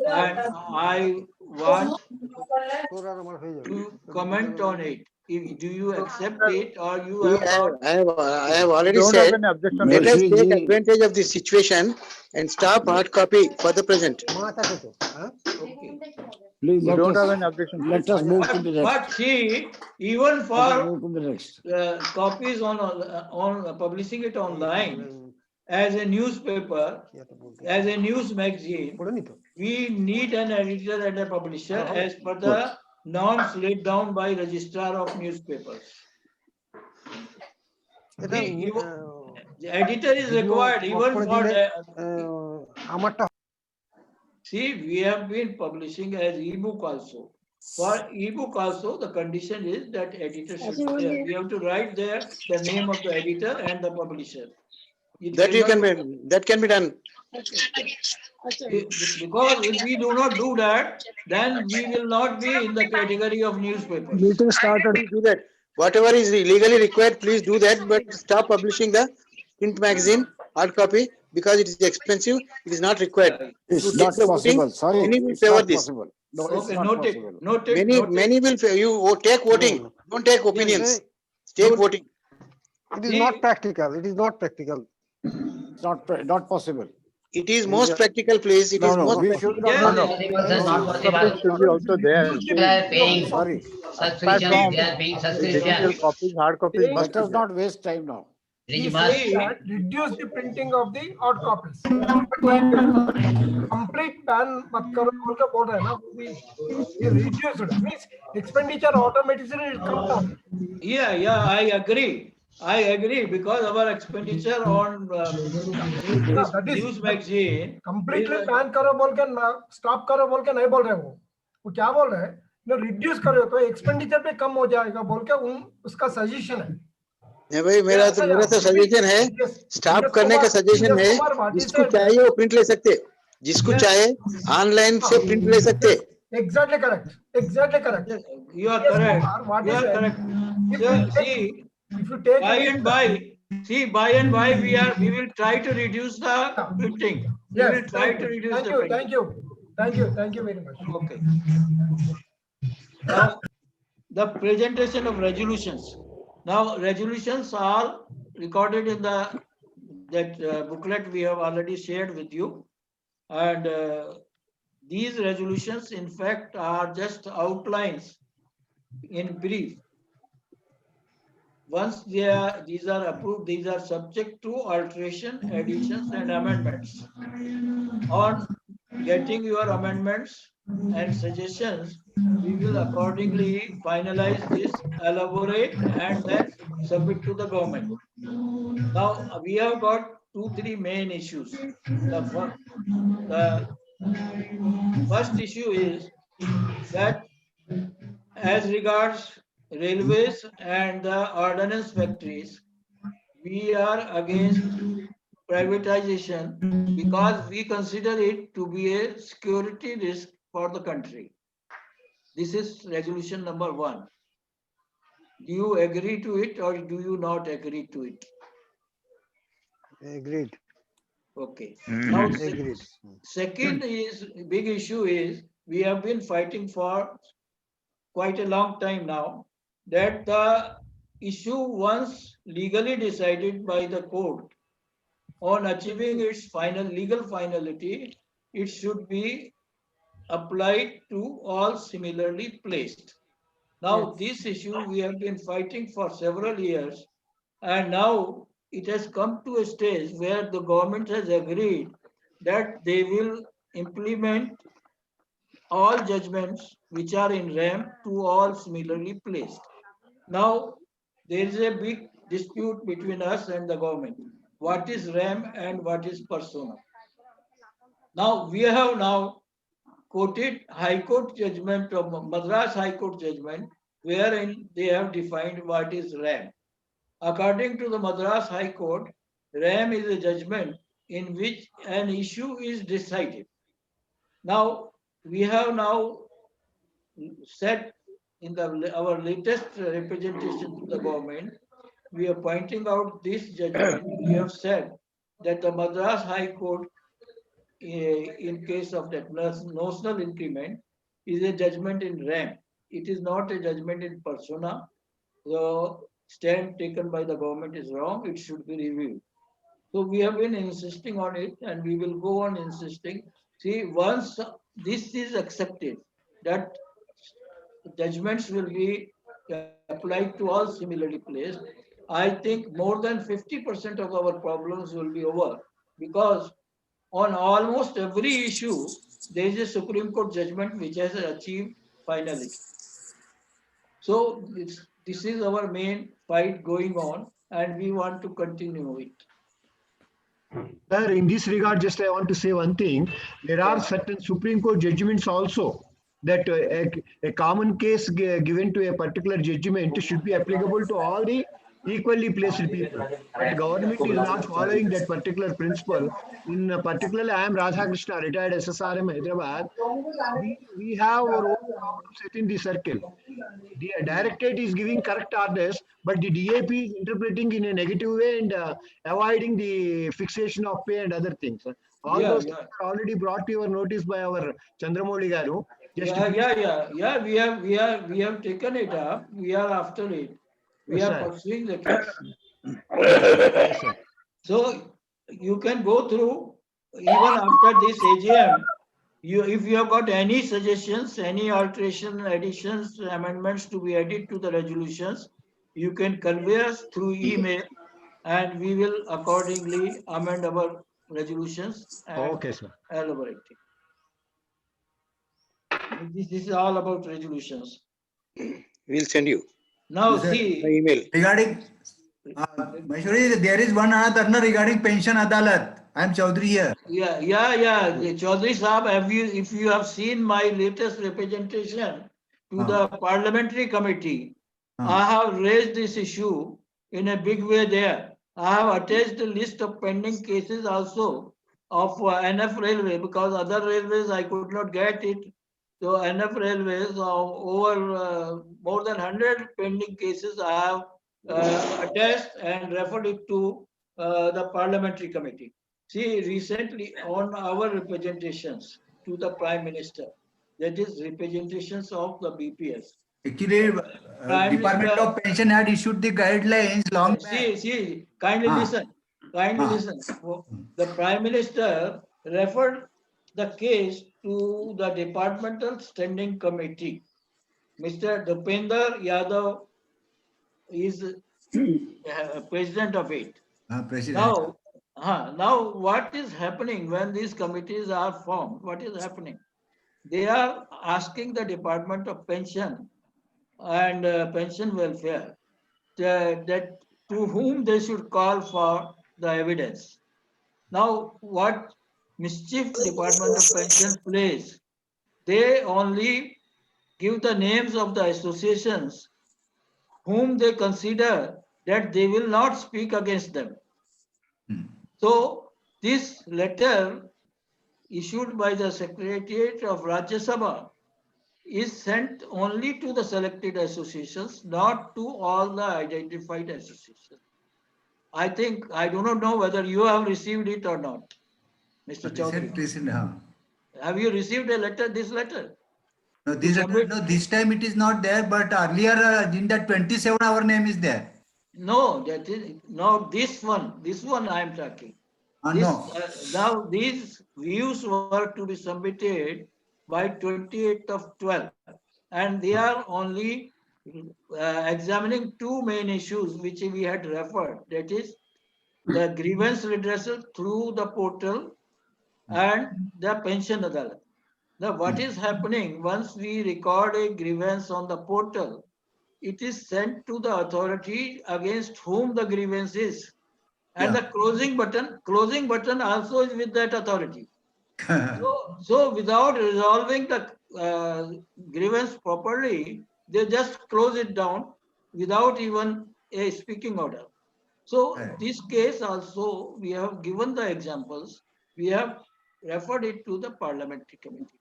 I want to comment on it. Do you accept it or you have not? I have already said, let us take advantage of this situation and stop hard copy for the present. Okay. Please, let us move to the next. But see, even for copies on publishing it online as a newspaper, as a news magazine, we need an editor and a publisher as per the norms laid down by registrar of newspapers. The editor is required even for. See, we have been publishing as ebook also. For ebook also, the condition is that editor should be there. We have to write there the name of the editor and the publisher. That can be done. Because if we do not do that, then we will not be in the category of newspapers. Meeting started. Do that. Whatever is legally required, please do that. But stop publishing the print magazine hard copy because it is expensive. It is not required. It's not possible. Sorry, many will it's favor not this. possible. No, it's Okay, not noted. possible. Many will favor. You take voting. Don't take opinions. Take voting. It is not practical. It is not practical. It's not possible. It is most practical place. It is most practical. Should be also there. They are paying Sorry. subscription. They are paying subscription. Copies, hard copies. Let us not waste time now. He said that reduce the printing of the hard copies. Complete ban मत करो बोल के बोल रहे हैं ना we reduce it means expenditure automatically will come down. Yeah, I agree. I agree because our expenditure on news magazine completely is ban करो बोल के स्टॉप करो बोल के नहीं बोल रहे वो क्या बोल रहे हैं रिड्यूस करो तो एक्सपेंडिचर पे कम हो जाएगा बोल के उसका सजेशन है नहीं भाई, मेरा तो सजेशन है, स्टॉप करने का सजेशन है। जिसको चाहिए वो प्रिंट ले सकते, जिसको चाहे ऑनलाइन से प्रिंट ले सकते। Exactly correct. Exactly correct. You are correct. You are correct. So, see, if you take by and by, we will try to reduce the printing. We will try to reduce the printing. Thank you very much. Okay. Now, the presentation of resolutions. Now, resolutions are recorded in that booklet we have already shared with you, and these resolutions, in fact, are just outlines in brief. Once these are approved, these are subject to alteration, additions, and amendments. On getting your amendments and suggestions, we will accordingly finalize this, elaborate, and then submit to the government. Now, we have got 2-3 main issues. The first issue is that as regards railways and the ordnance factories, we are against privatization because we consider it to be a security risk for the country. This is resolution number 1. Do you agree to it or do you not agree to it? Agreed. Okay. Now, Agreed. second big issue is we have been fighting for quite a long time now that the issue once legally decided by the court on achieving its final legal finality, it should be applied to all similarly placed. Now, this issue we have been fighting for several years, and now it has come to a stage where the government has agreed that they will implement all judgments which are in RAM to all similarly placed. Now, there is a big dispute between us and the government. What is RAM and what is persona? Now, we have now quoted High Court judgment of Madras High Court judgment, wherein they have defined what is RAM. According to the Madras High Court, RAM is a judgment in which an issue is decided. Now, we have now said in our latest representation to the government, we are pointing out this judgment. We have said that the Madras High Court, in case of that notional increment, is a judgment in RAM. It is not a judgment in persona. The stand taken by the government is wrong. It should be reviewed. So we have been insisting on it, and we will go on insisting. See, once this is accepted, that judgments will be applied to all similarly placed, I think more than 50% of our problems will be over, because on almost every issue, there is a Supreme Court judgment which has achieved finality. So this is our main fight going on, and we want to continue it. Sir, in this regard, just I want to say one thing. There are certain Supreme Court judgments also that a common case given to a particular judgment should be applicable to all the equally placed people. But government is not following that particular principle. In particularly, I am Radha Krishna, retired SSRM Hyderabad. We have our own problem set in the circle. The directorate is giving correct orders, but the DAP is interpreting in a negative way and avoiding the fixation of pay and other things. All those things are already brought to your notice by our Chandramouli Garu. We have taken it up. We are after it. We are pursuing the case. So you can go through even after this AGM. If you have got any suggestions, any alteration, additions, amendments to be added to the resolutions, you can convey us through email, and we will accordingly amend our resolutions and elaborate it. This is all about resolutions. We'll send you. Now see, email. Maheshwari, there is one another regarding pension adalat. I am Chaudhary here. Yeah. Chaudhary Saab, if you have seen my latest representation to the parliamentary committee, I have raised this issue in a big way there. I have attached a list of pending cases also of NF Railway, because other railways I could not get it. So NF Railways, over more than 100 pending cases I have attached and referred it to the parliamentary committee. See, recently on our representations to the Prime Minister, that is representations of the BPS. Actually, Department of Pension had issued the guidelines long back. See, kindly listen. The Prime Minister referred the case to the Departmental Standing Committee. Mr. Dupender Yadav is president of it. Now, what is happening when these committees are formed? What is happening? They are asking the Department of Pension and Pension Welfare that to whom they should call for the evidence. Now, what mischief Department of Pension plays? They only give the names of the associations whom they consider that they will not speak against them. So this letter issued by the Secretariat of Rajya Sabha is sent only to the selected associations, not to all the identified associations. I do not know whether you have received it or not, Mr. Chaudhary. Have you received this letter? No, this time it is not there, but earlier in that 27 our name is there. No, this one I am talking. Now these views were to be submitted by 28th of 12th, and they are only examining two main issues which we had referred, that is the grievance redressal through the portal and the pension adalat. Now what is happening, once we record a grievance on the portal, it is sent to the authority against whom the grievance is, and the closing button also is with that authority. So without resolving the grievance properly, they just close it down without even a speaking order. So this case also, we have given the examples, we have referred it to the parliamentary committee.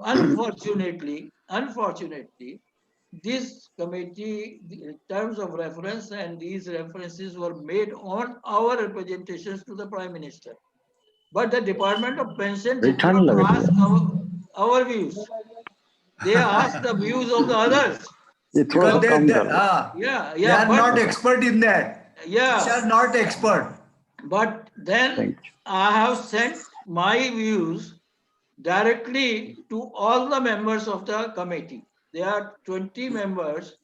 Unfortunately, this committee, in terms of reference, and these references were made on our representations to the Prime Minister. But the Department of Pension did not ask our views. They asked the views of the others. Because they are not expert in that. They are not expert. But then I have sent my views directly to all the members of the committee. There are 20 members,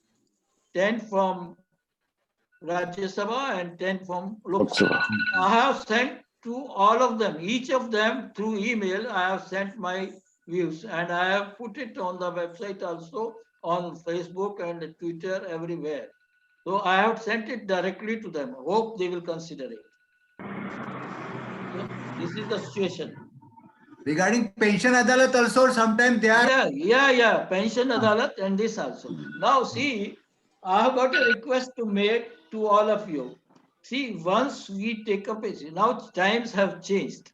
10 from Rajya Sabha and 10 from Lok Sabha. I have sent to all of them, each of them through email. I have sent my views, and I have put it on the website also, on Facebook and Twitter, everywhere. So I have sent it directly to them. Hope they will consider it. So this is the situation. Regarding pension adalat also, sometimes they are... Yeah, pension adalat and this also. Now see, I have got a request to make to all of you. See, once we take up it, now times have changed.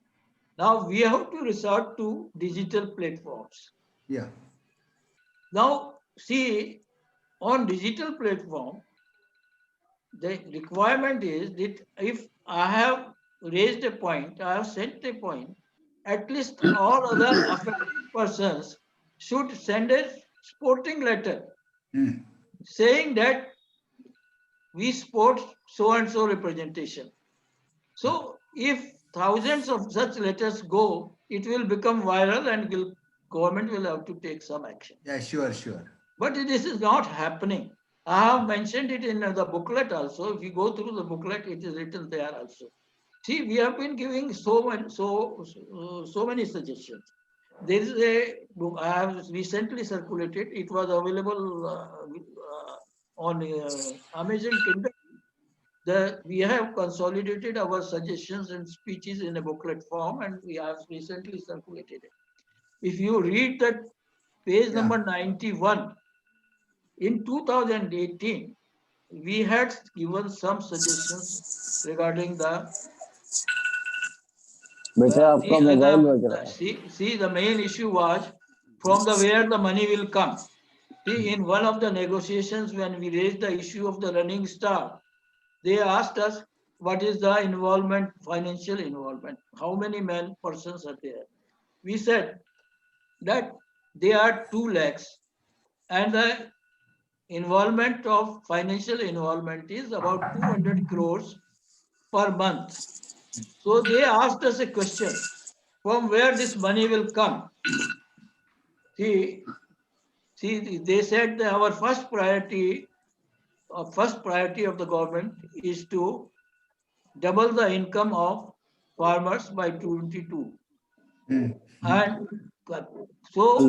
Now we have to resort to digital platforms. Yeah. Now see, on digital platform, the requirement is that if I have raised a point, I have sent a point, at least all other affected persons should send a supporting letter saying that we support so and so representation. So if thousands of such letters go, it will become viral and government will have to take some action. Yeah, sure. But this is not happening. I have mentioned it in the booklet also. If you go through the booklet, it is written there also. See, we have been giving so many suggestions. There is a book I have recently circulated. It was available on Amazon Kindle. we have consolidated our suggestions and speeches in a booklet form, and we have recently circulated it. If you read that page number 91, in 2018, we had given some suggestions regarding the see, the main issue was from the where the money will come. See, in one of the negotiations, when we raised the issue of the running star, they asked us what is the involvement, financial involvement, how many persons are there. We said that they are 2 lakhs and the involvement of financial involvement is about 200 crores per month. So they asked us a question, from where this money will come. See, they said that our first priority of the government is to double the income of farmers by 22. And so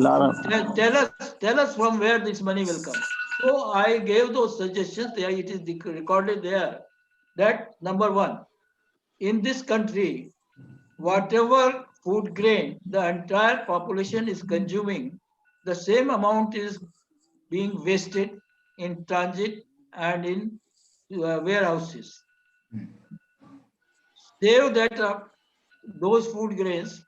tell us from where this money will come. So I gave those suggestions there. It is recorded there that number 1, in this country, whatever food grain the entire population is consuming, the same amount is being wasted in transit and in warehouses. Save that up, those food grains,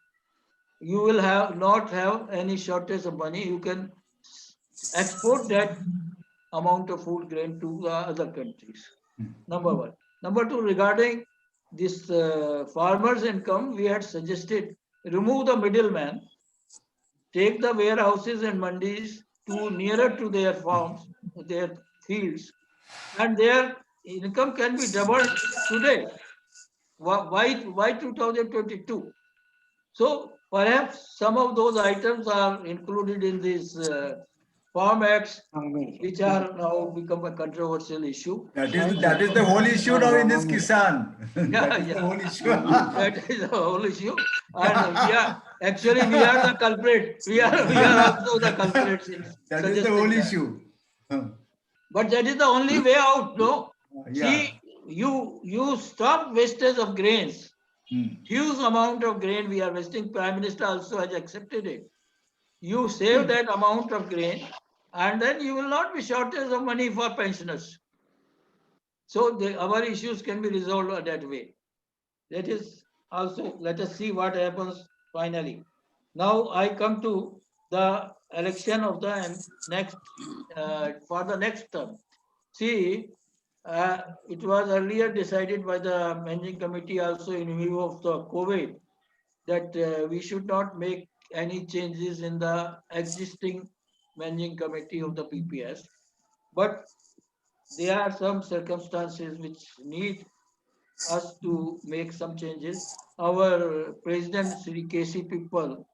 you will not have any shortage of money. You can export that amount of food grain to the other countries. Number 1. Number 2, regarding this farmers' income, we had suggested remove the middleman, take the warehouses and mandis to nearer to their farms, their fields, and their income can be doubled today. Why 2022? So perhaps some of those items are included in these farm acts, which are now become a controversial issue. That is the whole issue now in this Kisan. That is the whole issue. That is the whole issue. And we are the culprit. We are also the culprits. That is the whole issue. But that is the only way out, no? See, you stop wastage of grains. Huge amount of grain we are wasting. Prime Minister also has accepted it. You save that amount of grain, and then you will not be shortage of money for pensioners. So our issues can be resolved that way. That is also, let us see what happens finally. Now I come to the election of the next, for the next term. See, it was earlier decided by the managing committee also in view of the COVID that we should not make any changes in the existing managing committee of the PPS. But there are some circumstances which need us to make some changes. Our President Sri KC Pippal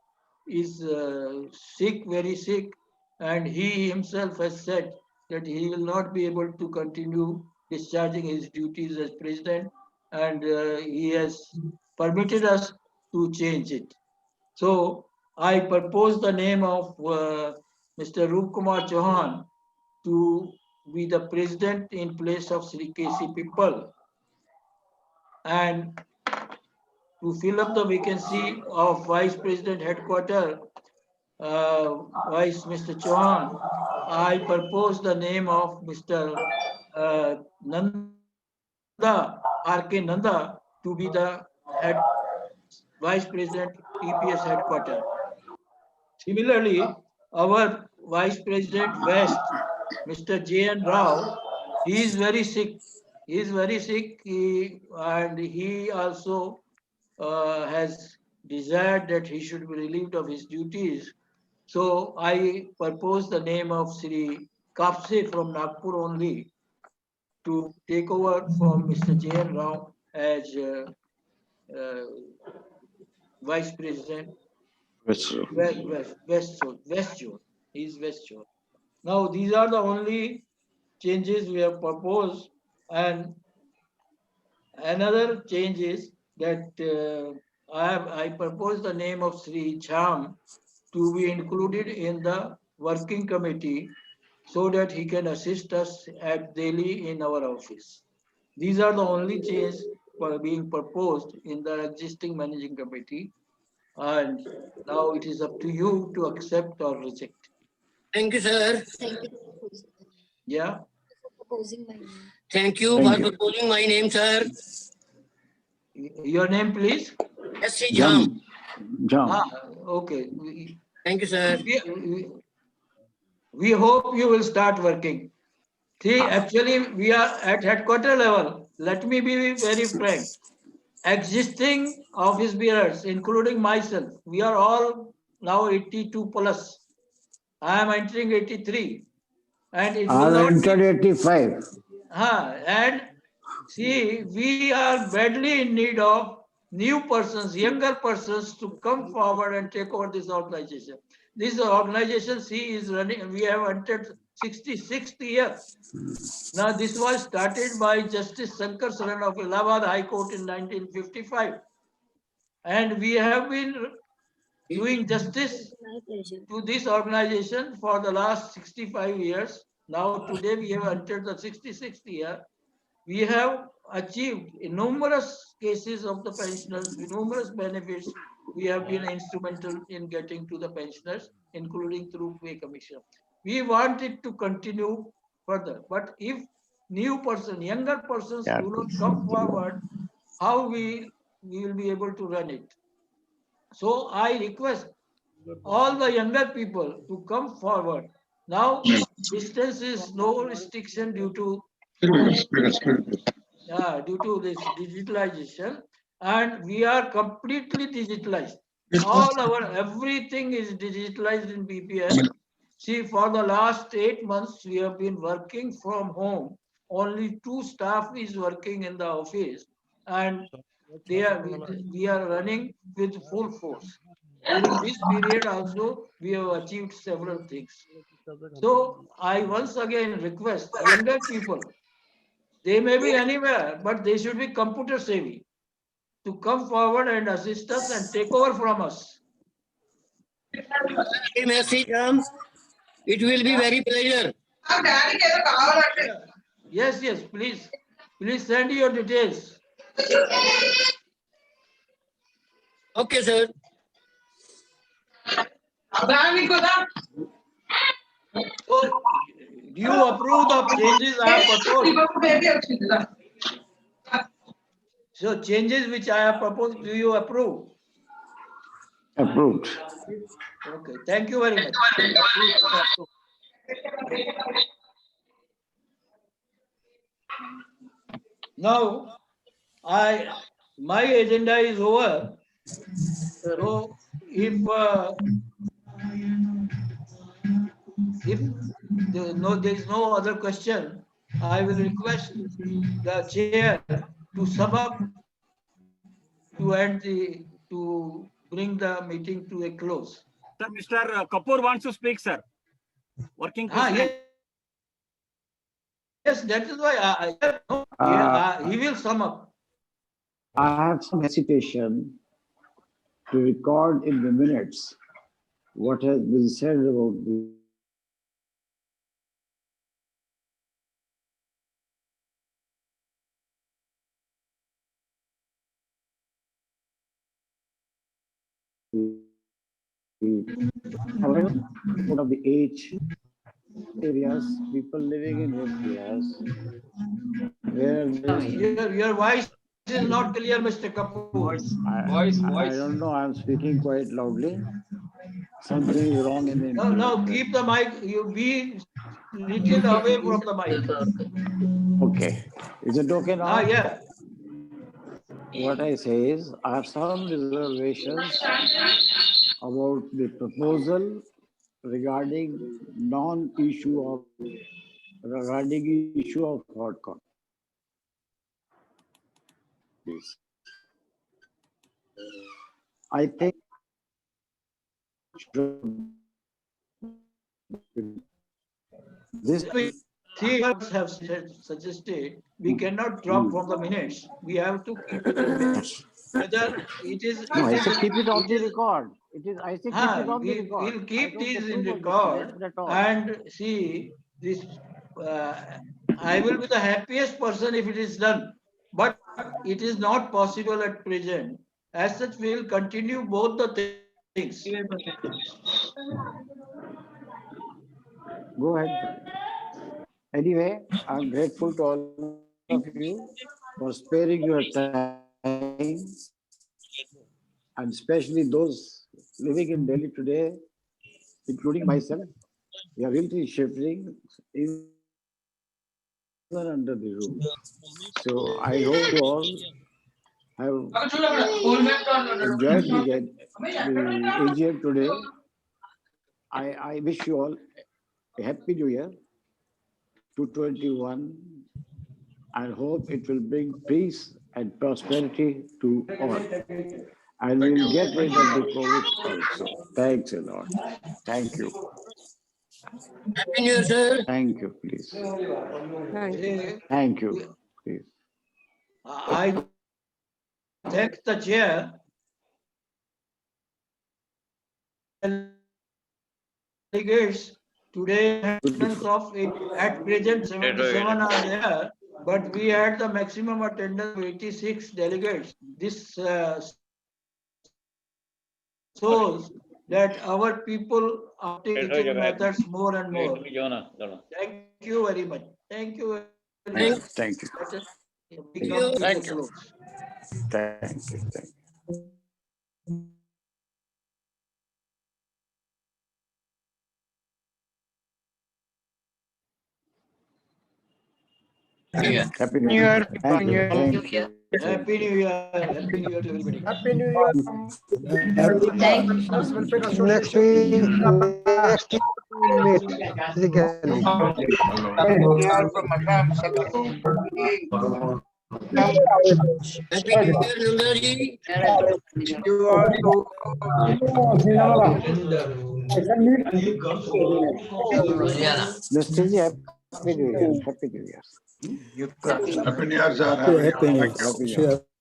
is sick, very sick, and he himself has said that he will not be able to continue discharging his duties as president, and he has permitted us to change it. So I propose the name of Mr. Roop Kumar Chauhan to be the president in place of Sri KC Pippal, and to fill up the vacancy of Vice President Headquarter, Vice Mr. Chauhan, I propose the name of Mr. Nanda, R.K. Nanda, to be the Vice President EPS Headquarter. Similarly, our Vice President West, Mr. J.N. Rao, he is very sick. He is very sick, and he also has desired that he should be relieved of his duties. So I propose the name of Sri Kapse from Nagpur only to take over from Mr. J.N. Rao as Vice President. West Zone. He is West Zone. Now these are the only changes we have proposed, and another change is that I propose the name of Sri Jham to be included in the working committee so that he can assist us at daily in our office. These are the only changes being proposed in the existing managing committee. And now it is up to you to accept or reject. Thank you, sir. Yeah. Thank you for proposing my name, sir. Your name, please? S.C. Jam. Okay. Thank you, sir. We hope you will start working. See, actually, we are at headquarter level. Let me be very frank. Existing office bearers, including myself, we are all now 82 plus. I am entering 83. And it will not entered 85. And see, we are badly in need of new persons, younger persons to come forward and take over this organization. This organization, see, is running, we have entered 66th year. Now, this was started by Justice Shankar Saran of Allahabad High Court in 1955. And we have been doing justice to this organization for the last 65 years. Now, today we have entered the 66th year. We have achieved numerous cases of the pensioners, numerous benefits. We have been instrumental in getting to the pensioners, including through pay commission. We want it to continue further. But if younger persons do not come forward, how we will be able to run it? So I request all the younger people to come forward. Now, distance is no restriction due to this digitalization, and we are completely digitalized. Everything is digitalized in BPS. See, for the last 8 months, we have been working from home. Only 2 staff is working in the office, and we are running with full force. During this period also, we have achieved several things. So I once again request younger people, they may be anywhere, but they should be computer savvy, to come forward and assist us and take over from us. It will be very pleasure. Yes, please. Please send your details. Okay, sir. So, do you approve the changes I have proposed? So, changes which I have proposed, do you approve? Approved. Okay, thank you very much. Now, my agenda is over. So, if there is no other question, I will request the chair to sum up to bring the meeting to a close. Sir, Mr. Kapoor wants to speak, sir. Working president. Yes, that is why he will sum up. I have some hesitation to record in the minutes what has been said about the one of the age areas, people living in areas where your voice is not clear, Mr. Kapoor. I don't know, I'm speaking quite loudly. Something is wrong in the internet. No, keep the mic, you be little away from the mic. Okay. Is it okay now? Yeah. What I say is, I have some reservations about the proposal regarding issue of hard copy. I think this have suggested we cannot drop from the minutes. We have to keep it in minutes. Whether it is no, I say keep it on the record. It is I say keep it on the record. We'll keep these in record and see this. I will be the happiest person if it is done. But it is not possible at present. As such, we will continue both the things. Go ahead. Anyway, I'm grateful to all of you for sparing your time, and especially those living in Delhi today, including myself. We are really shivering even under the roof. So I hope you all have enjoyed the AGM today. I wish you all a happy New Year 2021. I hope it will bring peace and prosperity to all. And we will get rid of the COVID also. Thanks a lot. Thank you. Happy New Year, sir. Thank you, please. Thank you, please. I thank the chair. Delegates today attendance of at present 77 are there, but we had the maximum attendance of 86 delegates. This shows that our people are taking methods more and more. Thank you very much. Thank you. Very much. Thank you. Thank you. Thank you. Thank you. Thank you. Happy New Year. Happy New Year. Happy New Year. Happy New Year to everybody. Happy New Year. Next week, we'll meet physically. Happy New Year. Happy New Year. Happy New Year. Happy New Year, sir. Happy New Year. Happy New Year.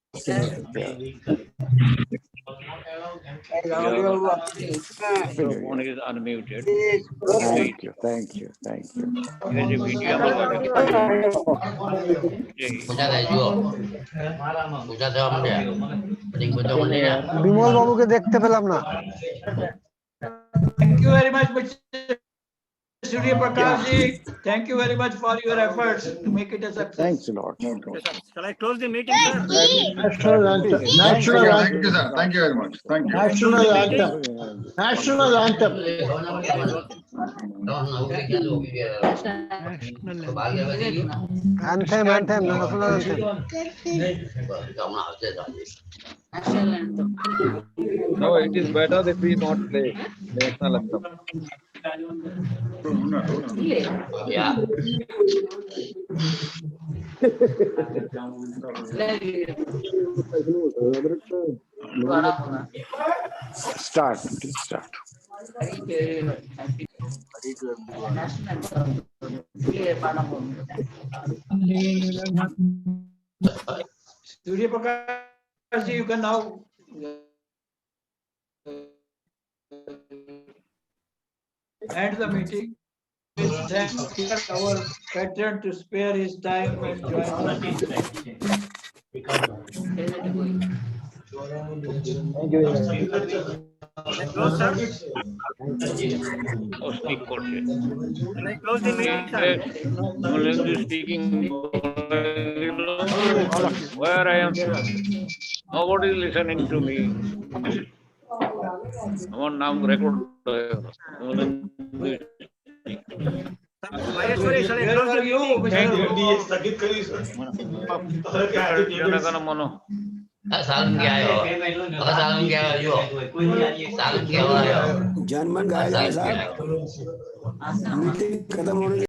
Phone is unmuted. Thank you. Thank you. Thank you. Bimal বাবুকে দেখতে পেলাম না। Thank you very much, Mr. Surya Prakash ji. Thank you very much for your efforts to make it a success. Thanks a lot. Shall I close the meeting, sir? National anthem. National Thank you, sir. Thank you very much. Thank you. National anthem. National anthem. Anthem, anthem, national anthem. No, it is better that we not play national anthem. Yeah. Start. Start. Surya Prakash ji, you can now end the meeting. Thank our patron to spare his time and join us. Close, sir. Can I close the meeting, sir? Speaking where I am. Nobody is listening to me. Now record. Maheshwari, shall I close the meeting? सालन क्या है सालन क्या है जो सालन क्या है जनमन गाया साहब मीटिंग खत्म होने